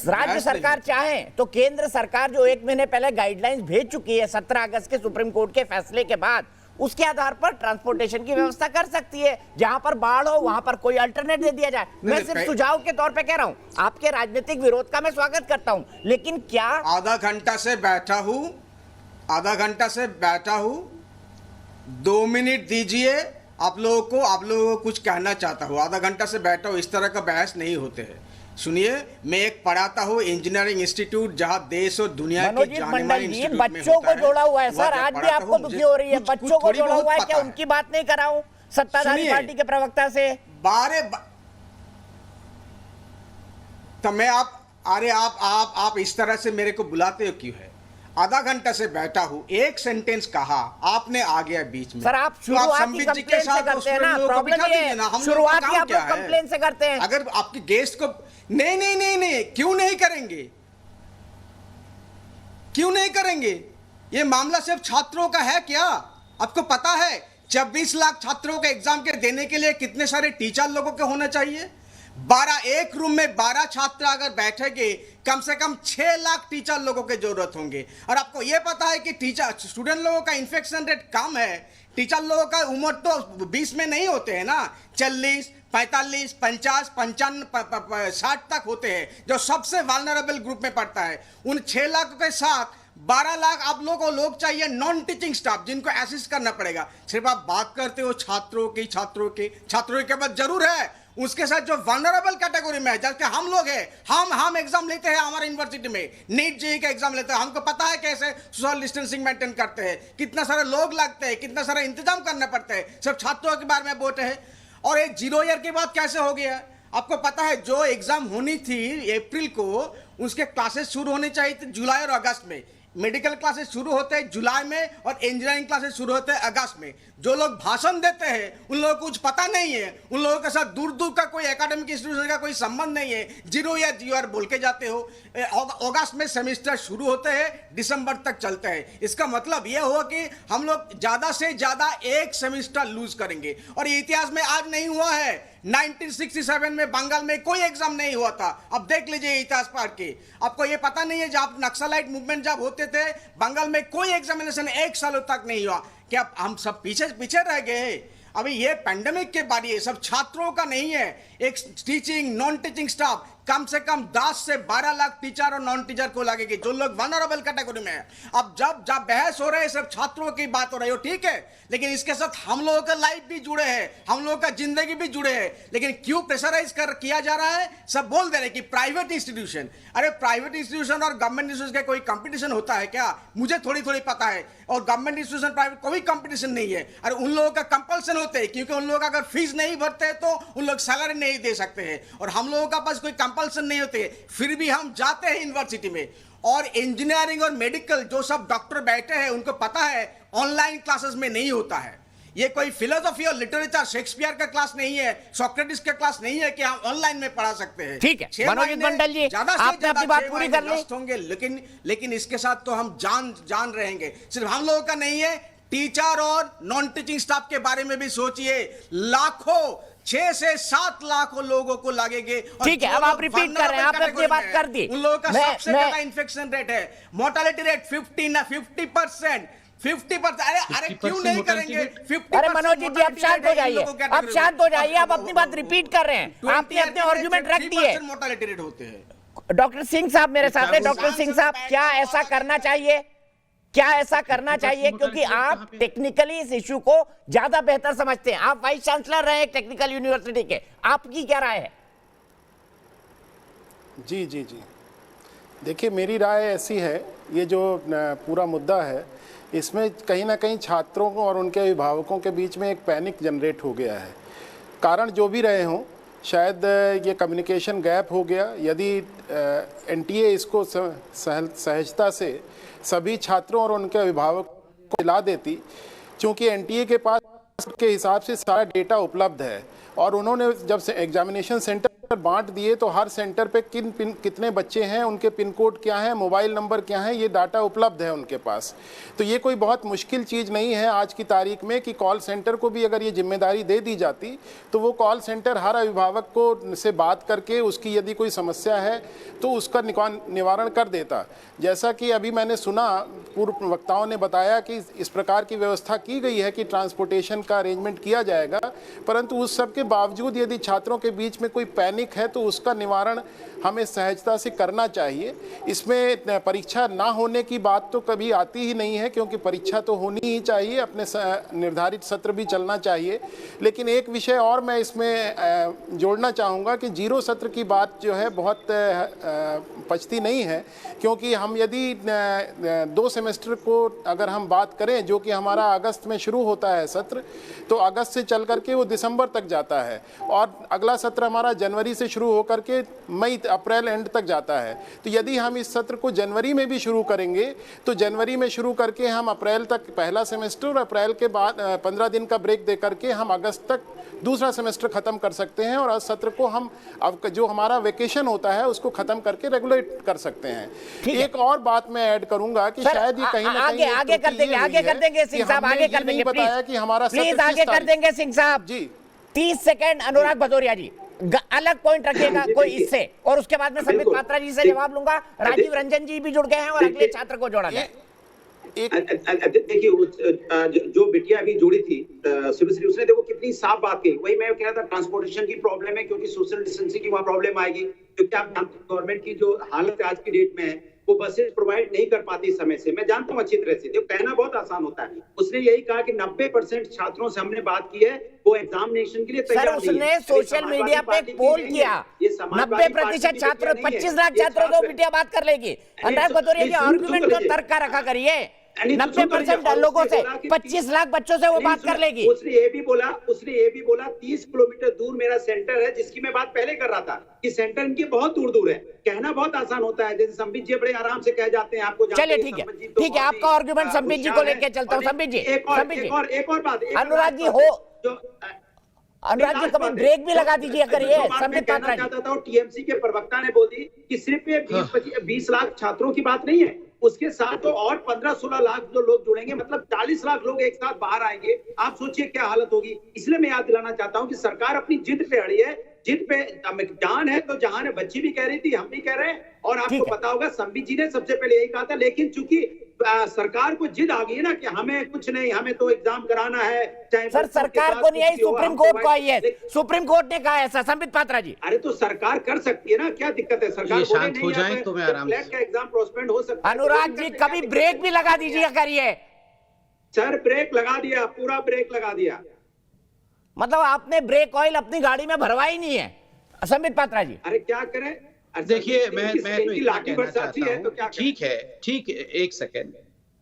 राज्य सरकार चाहे तो केंद्र सरकार जो 1 महीने पहले गाइडलाइंस भेज चुकी है 17 अगस्त के सुप्रीम कोर्ट के फैसले के बाद, उसके आधार पर ट्रांसपोर्टेशन की व्यवस्था कर सकती है। जहां पर बाढ़ हो वहां पर कोई अल्टरनेट दे दिया जाए। मैं सिर्फ सुझाव के तौर पे कह रहा हूं, आपके राजनीतिक विरोध का मैं स्वागत करता हूं, लेकिन क्या आधा घंटा से बैठा हूं 2 मिनट दीजिए, आप लोगों को कुछ कहना चाहता हूं। आधा घंटा से बैठा हूं, इस तरह का बहस नहीं होते हैं। सुनिए, मैं एक पढ़ाता हूँ इंजीनियरिंग इंस्टीट्यूट, जहां देश और दुनिया के जाने-माने इंस्टीट्यूट में बच्चों को जोड़ा हुआ है। सर, आज भी आपको दुखी हो रही है, बच्चों को जोड़ा हुआ है, क्या उनकी बात नहीं कराऊं सत्ताधारी पार्टी के प्रवक्ता से? तो मैं आप इस तरह से मेरे को बुलाते हो क्यों है? आधा घंटा से बैठा हूँ, एक सेंटेंस कहा, आपने आ गया बीच में। सर, आप शुरुआती कंप्लेन से करते हैं ना, प्रॉब्लम ये है, शुरुआती आप लोग कंप्लेन से करते हैं। अगर आपके गेस्ट को नहीं, क्यों नहीं करेंगे? क्यों नहीं करेंगे? ये मामला सिर्फ छात्रों का है क्या? आपको पता है 26 लाख छात्रों के एग्जाम के देने के लिए कितने सारे टीचर लोगों के होना चाहिए? एक रूम में 12 छात्र अगर बैठेंगे, कम से कम 6 लाख टीचर लोगों की जरूरत होंगे। और आपको यह पता है कि स्टूडेंट लोगों का इन्फेक्शन रेट कम है, टीचर लोगों का उम्र तो 20 में नहीं होते हैं ना, 40, 45, 50, 55, 60 तक होते हैं, जो सबसे वाल्नरेबल ग्रुप में पड़ता है। उन 6 लाख के साथ 12 लाख आप लोगों को लोग चाहिए नॉन टीचिंग स्टाफ, जिनको असिस्ट करना पड़ेगा। सिर्फ आप बात करते हो छात्रों के बाद जरूर है, उसके साथ जो वनरेबल कैटेगरी में है, जैसे हम लोग हैं, हम एग्जाम लेते हैं हमारे यूनिवर्सिटी में, नीट जेईई का एग्जाम लेते हैं, हमको पता है कैसे सोशल डिस्टेंसिंग मेंटेन करते हैं, कितना सारे लोग लगते हैं, कितना सारा इंतजाम करना पड़ता है। सिर्फ छात्रों के बारे में बोलते हैं। और ये 0 ईयर के बाद कैसे हो गया? आपको पता है जो एग्जाम होनी थी अप्रैल को, उसके क्लासेस शुरू होनी चाहिए थी जुलाई और अगस्त में। मेडिकल क्लासेस शुरू होते हैं जुलाई में और इंजीनियरिंग क्लासेस शुरू होते हैं अगस्त में। जो लोग भाषण देते हैं उन लोगों को कुछ पता नहीं है, उन लोगों के साथ दूर दूर का कोई एकेडमिक इंस्टीट्यूशन का कोई संबंध नहीं है। 0 या 0 बोल के जाते हो। अगस्त में सेमेस्टर शुरू होते हैं, दिसंबर तक चलते हैं। इसका मतलब यह हुआ कि हम लोग ज्यादा से ज्यादा एक सेमेस्टर लूज करेंगे। और ये इतिहास में आज नहीं हुआ है। 1967 में बंगाल में कोई एग्जाम नहीं हुआ था। अब देख लीजिए इतिहास पढ़ के, आपको ये पता नहीं है जब नक्सलाइट मूवमेंट जब होते थे बंगाल में कोई एग्जामिनेशन 1 साल तक नहीं हुआ। क्या हम सब पीछे रह गए? अभी ये पैंडेमिक के बारे है, सब छात्रों का नहीं है। एक टीचिंग नॉन टीचिंग स्टाफ कम से कम 10 से 12 लाख टीचर और नॉन टीचर को लगेगी, जो लोग वनरेबल कैटेगरी में है। अब जब बहस हो रहे हैं, सब छात्रों की बात हो रही हो, ठीक है, लेकिन इसके साथ हम लोगों का लाइफ भी जुड़े हैं, हम लोगों का जिंदगी भी जुड़े हैं। लेकिन क्यों प्रेशराइज किया जा रहा है? सब बोल दे रहे कि प्राइवेट इंस्टीट्यूशन। अरे प्राइवेट इंस्टीट्यूशन और गवर्नमेंट इंस्टीट्यूशन का कोई कंपटीशन होता है क्या? मुझे थोड़ी पता है। और गवर्नमेंट इंस्टीट्यूशन प्राइवेट कोई कंपटीशन नहीं है। अरे उन लोगों का कंपल्सन होते हैं, क्योंकि उन लोग अगर फीस नहीं भरते तो उन लोग सैलरी नहीं दे सकते हैं। और हम लोगों का पास कोई कंपल्सन नहीं होते, फिर भी हम जाते हैं यूनिवर्सिटी में। और इंजीनियरिंग और मेडिकल जो सब डॉक्टर बैठे हैं, उनको पता है ऑनलाइन क्लासेस में नहीं होता है। ये कोई फिलोसॉफी और लिटरेचर शेक्सपियर का क्लास नहीं है, सोक्रेटिस का क्लास नहीं है कि हम ऑनलाइन में पढ़ा सकते हैं। ठीक है मनोजित मंडल जी, आपने अपनी बात पूरी कर ली होंगे, लेकिन इसके साथ तो हम जान रहेंगे। सिर्फ हम लोगों का नहीं है, टीचर और नॉन टीचिंग स्टाफ के बारे में भी सोचिए। लाखों 6 से 7 लाख लोगों को लगेगे। ठीक है, अब आप रिपीट कर रहे हैं, आपने अपनी बात कर दी। उन लोगों का सबसे ज्यादा इन्फेक्शन रेट है, मोर्टेलिटी रेट 50%। अरे क्यों नहीं करेंगे? 50%। अरे मनोज जी आप शांत हो जाइए, आप शांत हो जाइए, आप अपनी बात रिपीट कर रहे हैं, आपने अपने आर्गुमेंट रख दिए। मोर्टेलिटी रेट होते हैं। डॉक्टर सिंह साहब मेरे साथ हैं। डॉक्टर सिंह साहब, क्या ऐसा करना चाहिए? क्योंकि आप टेक्निकली इस इशू को ज्यादा बेहतर समझते हैं, आप वाइस चांसलर रहे एक टेक्निकल यूनिवर्सिटी के, आपकी क्या राय है? जी देखिए, मेरी राय ऐसी है, ये जो पूरा मुद्दा है, इसमें कहीं ना कहीं छात्रों को और उनके अभिभावकों के बीच में एक पैनिक जनरेट हो गया है। कारण जो भी रहे हों, शायद ये कम्युनिकेशन गैप हो गया। यदि एनटीए इसको सहजता से सभी छात्रों और उनके अभिभावकों को दिला देती, क्योंकि एनटीए के पास के हिसाब से सारा डेटा उपलब्ध है, और उन्होंने जब से एग्जामिनेशन सेंटर बांट दिए तो हर सेंटर पे कितने बच्चे हैं, उनके पिन कोड क्या है, मोबाइल नंबर क्या है, ये डाटा उपलब्ध है उनके पास। तो ये कोई बहुत मुश्किल चीज़ नहीं है आज की तारीख में कि कॉल सेंटर को भी अगर ये जिम्मेदारी दे दी जाती तो वो कॉल सेंटर हर अभिभावक को से बात करके उसकी यदि कोई समस्या है तो उसका निवारण कर देता। जैसा कि अभी मैंने सुना, पूर्व वक्ताओं ने बताया कि इस प्रकार की व्यवस्था की गई है कि ट्रांसपोर्टेशन का अरेंजमेंट किया जाएगा, परंतु उस सब के बावजूद यदि छात्रों के बीच में कोई पैनिक है तो उसका निवारण हमें सहजता से करना चाहिए। इसमें परीक्षा ना होने की बात तो कभी आती ही नहीं है, क्योंकि परीक्षा तो होनी ही चाहिए, अपने निर्धारित सत्र भी चलना चाहिए। लेकिन एक विषय और मैं इसमें जोड़ना चाहूँगा कि 0 सत्र की बात जो है बहुत पचती नहीं है, क्योंकि हम यदि 2 सेमेस्टर को अगर हम बात करें, जो कि हमारा अगस्त में शुरू होता है सत्र, तो अगस्त से चल करके वो दिसंबर तक जाता है, और अगला सत्र हमारा जनवरी से शुरू होकर के मई अप्रैल एंड तक जाता है। तो यदि हम इस सत्र को जनवरी में भी शुरू करेंगे तो जनवरी में शुरू करके हम अप्रैल तक पहला सेमेस्टर, और अप्रैल के बाद 15 दिन का ब्रेक दे करके हम अगस्त तक दूसरा सेमेस्टर खत्म कर सकते हैं, और सत्र को हम अब जो हमारा वेकेशन होता है उसको खत्म करके रेगुलेट कर सकते हैं। एक और बात मैं ऐड करूंगा कि शायद ये कहीं ना कहीं आगे कर देंगे सिंह साहब, आगे कर देंगे, बताया कि हमारा प्लीज आगे कर देंगे सिंह साहब जी। 30 सेकंड अनुराग भदौरिया जी। अलग पॉइंट रखिएगा कोई इससे, और उसके बाद में संबित पात्रा जी से जवाब लूंगा। राजीव रंजन जी भी जुड़ गए हैं और अगले छात्र को जोड़ा जाए। देखिए जो बिटिया अभी जुड़ी थी शुभश्री, उसने देखो कितनी साफ बात कही। वही मैं कह रहा था, ट्रांसपोर्टेशन की प्रॉब्लम है क्योंकि सोशल डिस्टेंसिंग की वहां प्रॉब्लम आएगी, क्योंकि आप जानते हैं गवर्नमेंट की जो हालत आज की डेट में है वो बसेस प्रोवाइड नहीं कर पाती समय से। मैं जानता हूँ अच्छी तरह से, देखो कहना बहुत आसान होता है। उसने यही कहा कि 90% छात्रों से हमने बात की है वो एग्जामिनेशन के लिए तैयार नहीं है। उसने सोशल मीडिया पे एक पोल किया, 90% छात्रों, 25 लाख छात्रों को बिटिया बात कर लेगी। अनुराग भदौरिया के आर्गुमेंट को तर्क का रखा करिए। 90% लोगों से, 25 लाख बच्चों से वो बात कर लेगी। उसने ये भी बोला 30 किलोमीटर दूर मेरा सेंटर है, जिसकी मैं बात पहले कर रहा था कि सेंटर इनके बहुत दूर दूर है। कहना बहुत आसान होता है, जैसे संबित जी बड़े आराम से कह जाते हैं आपको। चलिए ठीक है, आपका आर्गुमेंट संबित जी को लेके चलता हूँ। संबित जी, एक और बात, अनुराग जी हो, अनुराग जी कभी ब्रेक भी लगा दीजिए करिए। संबित पात्रा जी, चाहता था टीएमसी के प्रवक्ता ने बोल दी कि सिर्फ ये 20 लाख छात्रों की बात नहीं है, उसके साथ तो और 15-16 लाख जो लोग जुड़ेंगे, मतलब 40 लाख लोग एक साथ बाहर आएंगे। आप सोचिए क्या हालत होगी। इसलिए मैं याद दिलाना चाहता हूं कि सरकार अपनी जिद पे अड़ी है, जिद पे जान है तो जहान है। बच्ची भी कह रही थी, हम भी कह रहे हैं, और आपको पता होगा संबित जी ने सबसे पहले यही कहा था। लेकिन चूंकि सरकार को जिद आ गई है ना कि हमें कुछ नहीं, हमें तो एग्जाम कराना है, चाहे सर सरकार को नहीं आई, सुप्रीम कोर्ट को आई है। सुप्रीम कोर्ट ने कहा ऐसा। संबित पात्रा जी, अरे तो सरकार कर सकती है ना, क्या दिक्कत है? सरकार शांत हो जाए तो मैं आराम से। का एग्जाम पोस्टपोन हो सकता है। अनुराग जी कभी ब्रेक भी लगा दीजिए करिए। सर ब्रेक लगा दिया, पूरा ब्रेक लगा दिया। मतलब आपने ब्रेक ऑयल अपनी गाड़ी में भरवा ही नहीं है। संबित पात्रा जी, अरे क्या करें? देखिए मैं तो इतना कहना चाहता हूं, ठीक है, एक सेकेंड,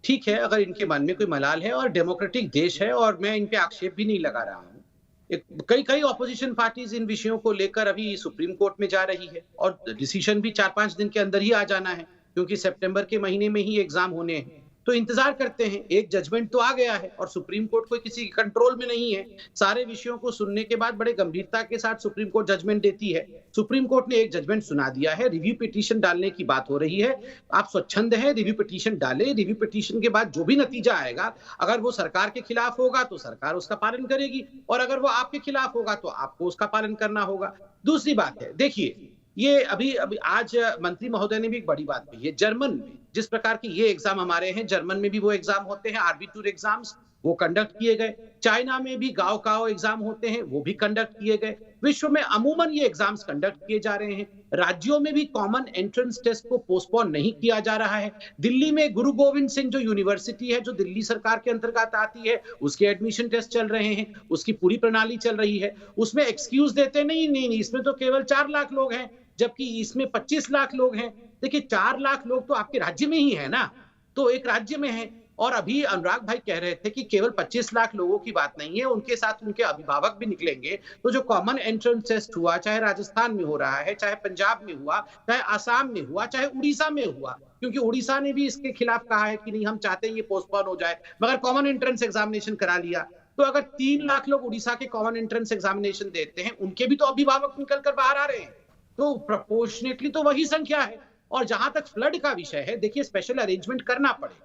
ठीक है, अगर इनके मन में कोई मलाल है, और डेमोक्रेटिक देश है, और मैं इन पे आक्षेप भी नहीं लगा रहा हूँ। कई ऑपोजिशन पार्टीज इन विषयों को लेकर अभी सुप्रीम कोर्ट में जा रही है, और डिसीजन भी 4-5 दिन के अंदर ही आ जाना है, क्योंकि सितंबर के महीने में ही एग्जाम होने हैं। तो इंतजार करते हैं। एक जजमेंट तो आ गया है, और सुप्रीम कोर्ट कोई किसी कंट्रोल में नहीं है। सारे विषयों को सुनने के बाद बड़े गंभीरता के साथ सुप्रीम कोर्ट जजमेंट देती है। सुप्रीम कोर्ट ने एक जजमेंट सुना दिया है, रिव्यू पिटीशन डालने की बात हो रही है। आप स्वच्छंद हैं, रिव्यू पिटीशन डालें। रिव्यू पिटीशन के बाद जो भी नतीजा आएगा, अगर वो सरकार के खिलाफ होगा तो सरकार उसका पालन करेगी, और अगर वो आपके खिलाफ होगा तो आपको उसका पालन करना होगा। दूसरी बात है, देखिए ये अभी आज मंत्री महोदय ने भी एक बड़ी बात कही है। जर्मन में जिस प्रकार की ये एग्जाम हमारे हैं, जर्मन में भी वो एग्जाम होते हैं, आर्बिट्यूर एग्जाम्स, वो कंडक्ट किए गए। चाइना में भी गाँव एग्जाम होते हैं, वो भी कंडक्ट किए गए। विश्व में अमूमन ये एग्जाम्स कंडक्ट किए जा रहे हैं। राज्यों में भी कॉमन एंट्रेंस टेस्ट को पोस्टपोन नहीं किया जा रहा है। दिल्ली में गुरु गोविंद सिंह जो यूनिवर्सिटी है, जो दिल्ली सरकार के अंतर्गत आती है, उसके एडमिशन टेस्ट चल रहे हैं, उसकी पूरी प्रणाली चल रही है। उसमें एक्सक्यूज देते नहीं, इसमें तो केवल 4 लाख लोग हैं, जबकि इसमें 25 लाख लोग हैं। देखिए 4 लाख लोग तो आपके राज्य में ही है ना, तो एक राज्य में है। और अभी अनुराग भाई कह रहे थे कि केवल 25 लाख लोगों की बात नहीं है, उनके साथ उनके अभिभावक भी निकलेंगे। तो जो कॉमन एंट्रेंस टेस्ट हुआ, चाहे राजस्थान में हो रहा है, चाहे पंजाब में हुआ, चाहे आसाम में हुआ, चाहे उड़ीसा में हुआ, क्योंकि उड़ीसा ने भी इसके खिलाफ कहा है कि नहीं, हम चाहते हैं ये पोस्टपोन हो जाए, मगर कॉमन एंट्रेंस एग्जामिनेशन करा लिया। तो अगर 3 लाख लोग उड़ीसा के कॉमन एंट्रेंस एग्जामिनेशन देते हैं, उनके भी तो अभिभावक निकल कर बाहर आ रहे हैं, तो प्रोपोर्शनेटली तो वही संख्या है। और जहां तक फ्लड का विषय है, देखिए स्पेशल अरेंजमेंट करना पड़े।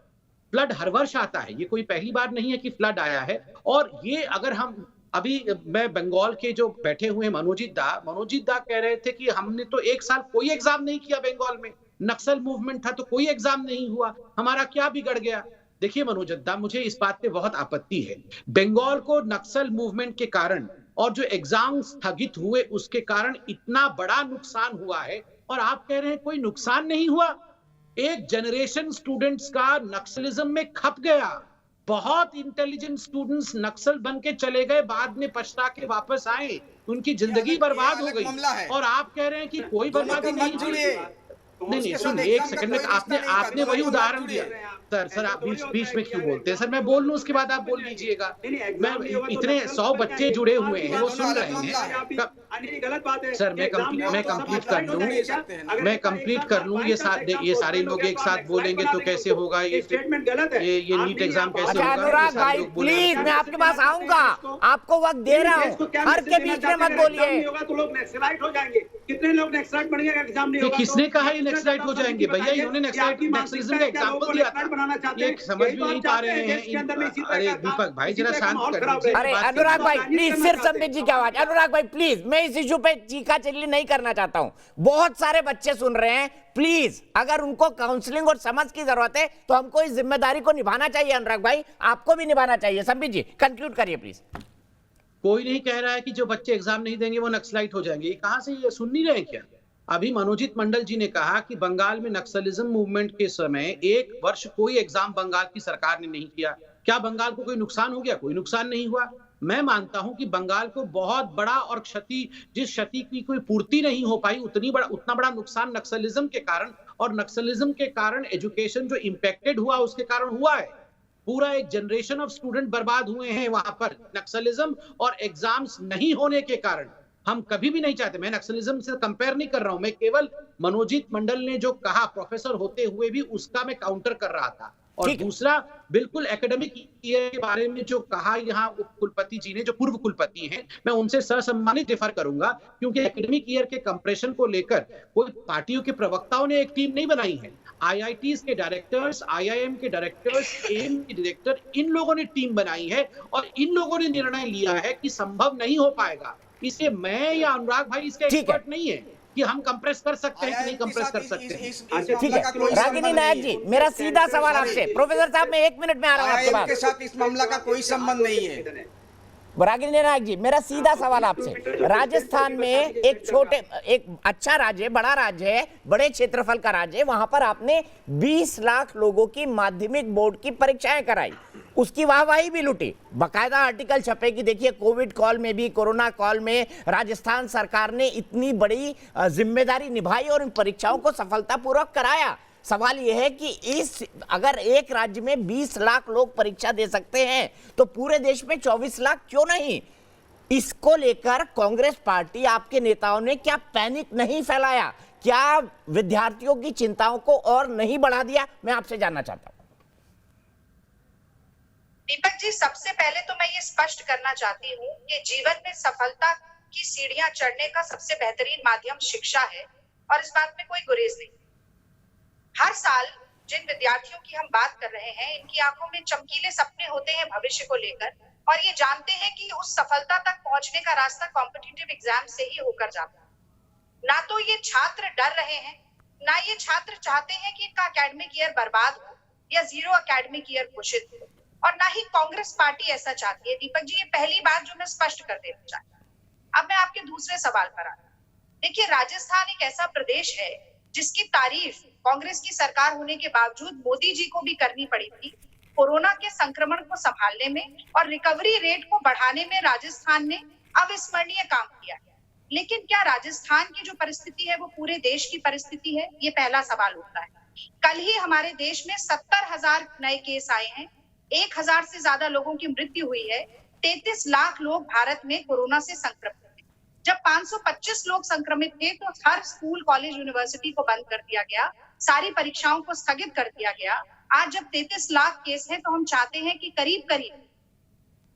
फ्लड हर वर्ष आता है, ये कोई पहली बार नहीं है कि फ्लड आया है। और ये अगर हम अभी, मैं बंगाल के जो बैठे हुए हैं मनोजीत दा कह रहे थे कि हमने तो 1 साल कोई एग्जाम नहीं किया बंगाल में, नक्सल मूवमेंट था तो कोई एग्जाम नहीं हुआ, हमारा क्या बिगड़ गया। देखिए मनोजीत दा, मुझे इस बात पे बहुत आपत्ति है। बंगाल को नक्सल मूवमेंट के कारण और जो एग्जाम स्थगित हुए उसके कारण इतना बड़ा नुकसान हुआ है, और आप कह रहे हैं कोई नुकसान नहीं हुआ। एक जनरेशन स्टूडेंट्स का नक्सलिज्म में खप गया। बहुत इंटेलिजेंट स्टूडेंट्स नक्सल बन के चले गए, बाद में पछता के वापस आए, उनकी जिंदगी बर्बाद हो गई। और आप कह रहे हैं कि कोई बर्बादी नहीं हुई। नहीं सुनिए, एक सेकंड में, आपने वही उदाहरण दिया। सर आप बीच में क्यों बोलते हैं? सर मैं बोल लूं, उसके बाद आप बोल लीजिएगा। मैं इतने 100 बच्चे जुड़े हुए हैं, वो सुन रहे हैं। गलत बात है सर, मैं कंप्लीट कर लूं। ये सारे लोग एक साथ बोलेंगे तो कैसे होगा? ये स्टेटमेंट गलत है। ये नीट एग्जाम कैसे होगा? अनुराग भाई प्लीज, मैं आपके पास आऊंगा, आपको वक्त दे रहा हूँ, हर के बीच में मत बोलिए। तो लोग नक्सलाइट हो जाएंगे। कितने लोग नक्सलाइट बनेंगे अगर एग्जाम नहीं होगा? किसने तो कहा ये नक्सलाइट हो जाएंगे? भैया इन्होंने नक्सलिज्म का एग्जांपल दिया था, बनाना चाहते ये हैं, समझ यही भी तो नहीं आप पा चाहते रहे हैं देश के अंदर में इसी हैं। तरह अरे का दीपक भाई इसी जरा तरह का शांत माहौल कर खराब दीजिए। अरे बात अनुराग भाई राजनीति प्लीज, करना सिर्फ चाहते संबित जी की आवाज। अनुराग भाई प्लीज, मैं इस इशू पे चीखा चिल्ली नहीं करना चाहता हूं, बहुत सारे बच्चे सुन रहे हैं। प्लीज अगर उनको काउंसलिंग और समझ की जरूरत है तो हमको इस जिम्मेदारी को निभाना चाहिए। अनुराग भाई आपको भी निभाना चाहिए। संबित जी कंक्लूड करिए प्लीज। कोई नहीं कह रहा है कि जो बच्चे एग्जाम नहीं देंगे वो नक्सलाइट हो जाएंगे। ये कहां से, ये सुन नहीं रहे क्या? अभी मनोजीत मंडल जी ने कहा कि बंगाल में नक्सलिज्म मूवमेंट के समय 1 वर्ष कोई एग्जाम बंगाल की सरकार ने नहीं किया। क्या बंगाल को कोई नुकसान हो गया? कोई नुकसान नहीं हुआ। मैं मानता हूं कि बंगाल को बहुत बड़ा और जिस क्षति की कोई पूर्ति नहीं हो पाई, उतना बड़ा नुकसान नक्सलिज्म के कारण, और नक्सलिज्म के कारण एजुकेशन जो इम्पैक्टेड हुआ उसके कारण हुआ है। पूरा एक जनरेशन ऑफ स्टूडेंट बर्बाद हुए हैं वहां पर नक्सलिज्म और एग्जाम्स नहीं होने के कारण। हम कभी भी नहीं चाहते, मैं नक्सलिज्म से कंपेयर नहीं कर रहा हूं, मैं केवल मनोजीत मंडल ने जो कहा प्रोफेसर होते हुए भी उसका मैं काउंटर कर रहा था। और दूसरा बिल्कुल एकेडमिक ईयर के बारे में जो कहा यहाँ उप कुलपति जी ने, जो पूर्व कुलपति हैं, मैं उनसे ससम्मानित डिफर करूंगा, क्योंकि एकेडमिक ईयर के कंप्रेशन को लेकर कोई पार्टियों के प्रवक्ताओं ने एक टीम नहीं बनाई है। आईआईटीज के डायरेक्टर्स, आईआईएम के डायरेक्टर्स, एम के डायरेक्टर, इन लोगों ने टीम बनाई है और इन लोगों ने निर्णय लिया है कि संभव नहीं हो पाएगा। इसलिए मैं या अनुराग भाई इसके एक्सपर्ट नहीं है कि हम कंप्रेस कर सकते हैं कि नहीं कंप्रेस कर सकते हैं। ठीक है रागिनी नायक जी, मेरा सीधा सवाल आपसे। प्रोफेसर साहब मैं 1 मिनट में आ रहा हूं आपके पास। के साथ इस मामला का कोई संबंध नहीं है। रागिनी नायक जी मेरा सीधा सवाल आपसे। राजस्थान में एक अच्छा राज्य है, बड़ा राज्य है, बड़े क्षेत्रफल का राज्य है, वहां पर आपने 20 लाख लोगों की माध्यमिक बोर्ड की परीक्षाएं कराई, उसकी वाहवाही भी लुटी, बकायदा आर्टिकल छपे कि देखिए कोविड कॉल में भी, कोरोना कॉल में राजस्थान सरकार ने इतनी बड़ी जिम्मेदारी निभाई और इन परीक्षाओं को सफलतापूर्वक कराया। सवाल यह है कि अगर एक राज्य में 20 लाख लोग परीक्षा दे सकते हैं तो पूरे देश में 24 लाख क्यों नहीं? इसको लेकर कांग्रेस पार्टी, आपके नेताओं ने क्या पैनिक नहीं फैलाया? क्या विद्यार्थियों की चिंताओं को और नहीं बढ़ा दिया? मैं आपसे जानना चाहता हूं। दीपक जी, सबसे पहले तो मैं ये स्पष्ट करना चाहती हूँ कि जीवन में सफलता की सीढ़ियां चढ़ने का सबसे बेहतरीन माध्यम शिक्षा है और इस बात में कोई गुरेज नहीं। हर साल जिन विद्यार्थियों की हम बात कर रहे हैं, इनकी आंखों में चमकीले सपने होते हैं भविष्य को लेकर, और ये जानते हैं कि उस सफलता तक पहुंचने का रास्ता कॉम्पिटिटिव एग्जाम से ही होकर जाता है। ना तो ये छात्र डर रहे हैं, ना ये छात्र चाहते हैं कि इनका एकेडमिक ईयर बर्बाद हो या 0 एकेडमिक ईयर घोषित हो, और ना ही कांग्रेस पार्टी ऐसा चाहती है। दीपक जी, ये पहली बात जो मैं स्पष्ट कर देना चाहती हूँ। अब मैं आपके दूसरे सवाल पर आता हूं। देखिए, राजस्थान एक ऐसा प्रदेश है जिसकी तारीफ कांग्रेस की सरकार होने के बावजूद मोदी जी को भी करनी पड़ी थी। कोरोना के संक्रमण को संभालने में और रिकवरी रेट को बढ़ाने में राजस्थान ने अविस्मरणीय काम किया है। लेकिन क्या राजस्थान की जो परिस्थिति है वो पूरे देश की परिस्थिति है? ये पहला सवाल उठता है। कल ही हमारे देश में 70,000 नए केस आए हैं, 1,000 से ज्यादा लोगों की मृत्यु हुई है, 33 लाख लोग भारत में कोरोना से संक्रमित थे। जब 525 लोग संक्रमित थे तो हर स्कूल, कॉलेज, यूनिवर्सिटी को बंद कर दिया गया, सारी परीक्षाओं को स्थगित कर दिया गया। आज जब 33 लाख केस हैं तो हम चाहते हैं कि करीब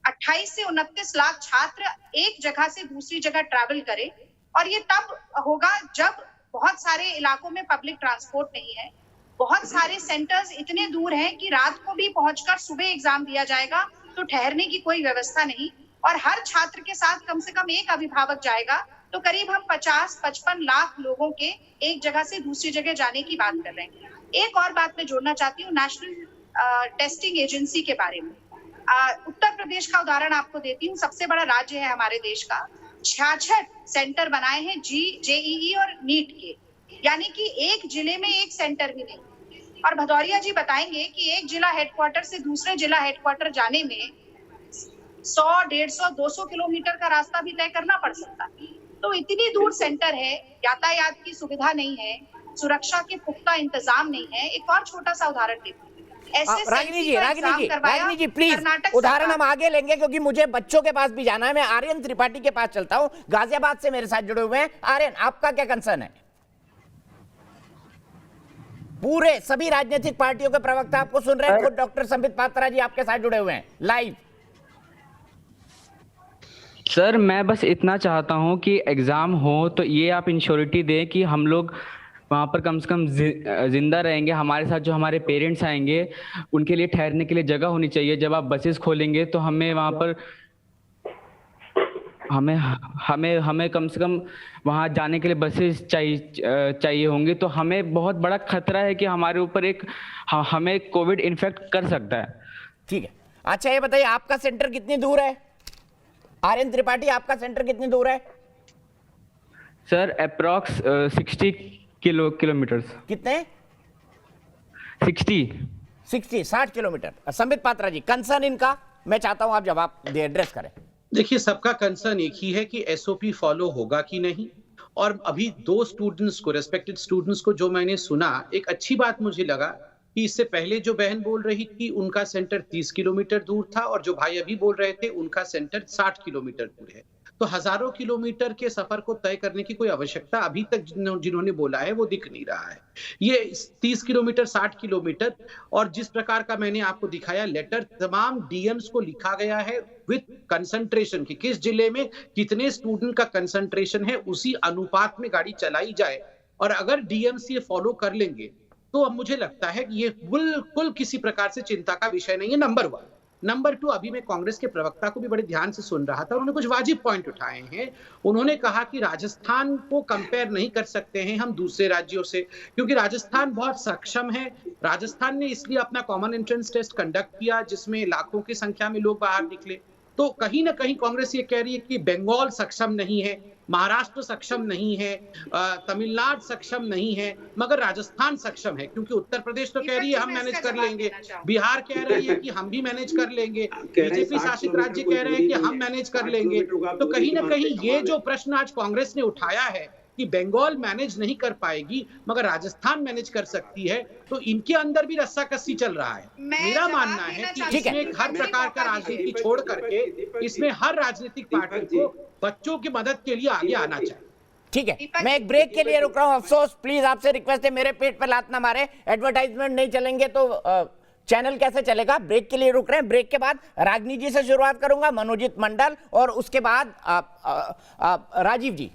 28 से 29 लाख छात्र एक जगह से दूसरी जगह ट्रैवल करें, और ये तब होगा जब बहुत सारे इलाकों में पब्लिक ट्रांसपोर्ट नहीं है, बहुत सारे सेंटर्स इतने दूर हैं कि रात को भी पहुंचकर सुबह एग्जाम दिया जाएगा तो ठहरने की कोई व्यवस्था नहीं, और हर छात्र के साथ कम से कम एक अभिभावक जाएगा, तो करीब हम 50-55 लाख लोगों के एक जगह से दूसरी जगह जाने की बात कर रहे हैं। एक और बात मैं जोड़ना चाहती हूँ नेशनल टेस्टिंग एजेंसी के बारे में। उत्तर प्रदेश का उदाहरण आपको देती हूँ, सबसे बड़ा राज्य है हमारे देश का। 66 सेंटर बनाए हैं जेईई और नीट के, यानी कि एक जिले में एक सेंटर भी नहीं। और भदौरिया जी बताएंगे कि एक जिला हेडक्वार्टर से दूसरे जिला हेडक्वार्टर जाने में 100, 150, 200 किलोमीटर का रास्ता भी तय करना पड़ सकता है। तो इतनी दूर सेंटर है, यातायात की सुविधा नहीं है, सुरक्षा के पुख्ता इंतजाम नहीं है। एक और छोटा सा उदाहरण देती हूँ। रागिनी जी प्लीज, उदाहरण हम आगे लेंगे क्योंकि मुझे बच्चों के पास भी जाना है। मैं आर्यन त्रिपाठी के पास चलता हूँ, गाजियाबाद से मेरे साथ जुड़े हुए हैं। आर्यन, आपका क्या कंसर्न है? पूरे सभी राजनीतिक पार्टियों के प्रवक्ता आपको सुन रहे हैं, खुद डॉक्टर संबित पात्रा जी आपके साथ जुड़े हुए हैं लाइव। सर मैं बस इतना चाहता हूं कि एग्ज़ाम हो तो ये आप इंश्योरिटी दें कि हम लोग वहाँ पर कम से कम जिंदा रहेंगे, हमारे साथ जो हमारे पेरेंट्स आएंगे उनके लिए ठहरने के लिए जगह होनी चाहिए। जब आप बसेस खोलेंगे तो हमें वहाँ पर हमें कम से कम वहाँ जाने के लिए बसेस चाहिए होंगी। तो हमें बहुत बड़ा खतरा है कि हमारे ऊपर हमें कोविड इन्फेक्ट कर सकता है। ठीक है, अच्छा ये बताइए आपका सेंटर कितनी दूर है? आर्यन त्रिपाठी, आपका सेंटर कितनी दूर है? Sir approx 60 kilometre. कितने? 60 किलोमीटर। संबित पात्रा जी, कंसर्न इनका मैं चाहता हूं आप जवाब दे, एड्रेस करें। देखिए, सबका कंसर्न एक ही है कि एसओपी फॉलो होगा कि नहीं। और अभी 2 स्टूडेंट्स को, रेस्पेक्टेड स्टूडेंट्स को जो मैंने सुना, एक अच्छी बात मुझे लगा कि इससे पहले जो बहन बोल रही थी उनका सेंटर 30 किलोमीटर दूर था और जो भाई अभी बोल रहे थे उनका सेंटर 60 किलोमीटर दूर है। तो हजारों किलोमीटर के सफर को तय करने की कोई आवश्यकता अभी तक जिन्होंने बोला है वो दिख नहीं रहा है। ये 30 किलोमीटर 60 किलोमीटर, और जिस प्रकार का मैंने आपको दिखाया लेटर, तमाम डीएम्स को लिखा गया है विद कंसंट्रेशन की किस जिले में कितने स्टूडेंट का कंसंट्रेशन है, उसी अनुपात में गाड़ी चलाई जाए। और अगर डीएम्स ये फॉलो कर लेंगे तो अब मुझे लगता है कि ये बिल्कुल किसी प्रकार से चिंता का विषय नहीं है। नंबर 1। नंबर 2, अभी मैं कांग्रेस के प्रवक्ता को भी बड़े ध्यान से सुन रहा था, उन्होंने कुछ वाजिब पॉइंट उठाए हैं। उन्होंने कहा कि राजस्थान को कंपेयर नहीं कर सकते हैं हम दूसरे राज्यों से, क्योंकि राजस्थान बहुत सक्षम है। राजस्थान ने इसलिए अपना कॉमन एंट्रेंस टेस्ट कंडक्ट किया जिसमें लाखों की संख्या में लोग बाहर निकले। तो कहीं ना कहीं कांग्रेस ये कह रही है कि बंगाल सक्षम नहीं है, महाराष्ट्र सक्षम नहीं है, तमिलनाडु सक्षम नहीं है, मगर राजस्थान सक्षम है। क्योंकि उत्तर प्रदेश तो कह रही है हम मैनेज कर लेंगे, बिहार कह रही है कि हम भी मैनेज कर लेंगे, बीजेपी शासित राज्य कह रहे हैं कि हम मैनेज कर लेंगे। तो कहीं ना कहीं ये जो प्रश्न आज कांग्रेस ने उठाया है कि बंगाल मैनेज नहीं कर पाएगी मगर राजस्थान मैनेज कर सकती है, तो इनके अंदर भी रस्साकसी चल रहा है। मेरा मानना है कि इसमें हर प्रकार का राजनीति छोड़ करके इसमें हर राजनीतिक पार्टी को बच्चों की मदद के लिए आगे आना चाहिए। ठीक है, मैं एक ब्रेक के लिए रुक रहा हूं। अफसोस, प्लीज आपसे रिक्वेस्ट है, मेरे पेट पे लात ना मारे। एडवर्टाइजमेंट नहीं चलेंगे तो चैनल कैसे चलेगा? ब्रेक के लिए रुक रहे हैं। ब्रेक के बाद रागनी जी से शुरुआत करूंगा, मनोजीत मंडल, और उसके बाद राजीव जी।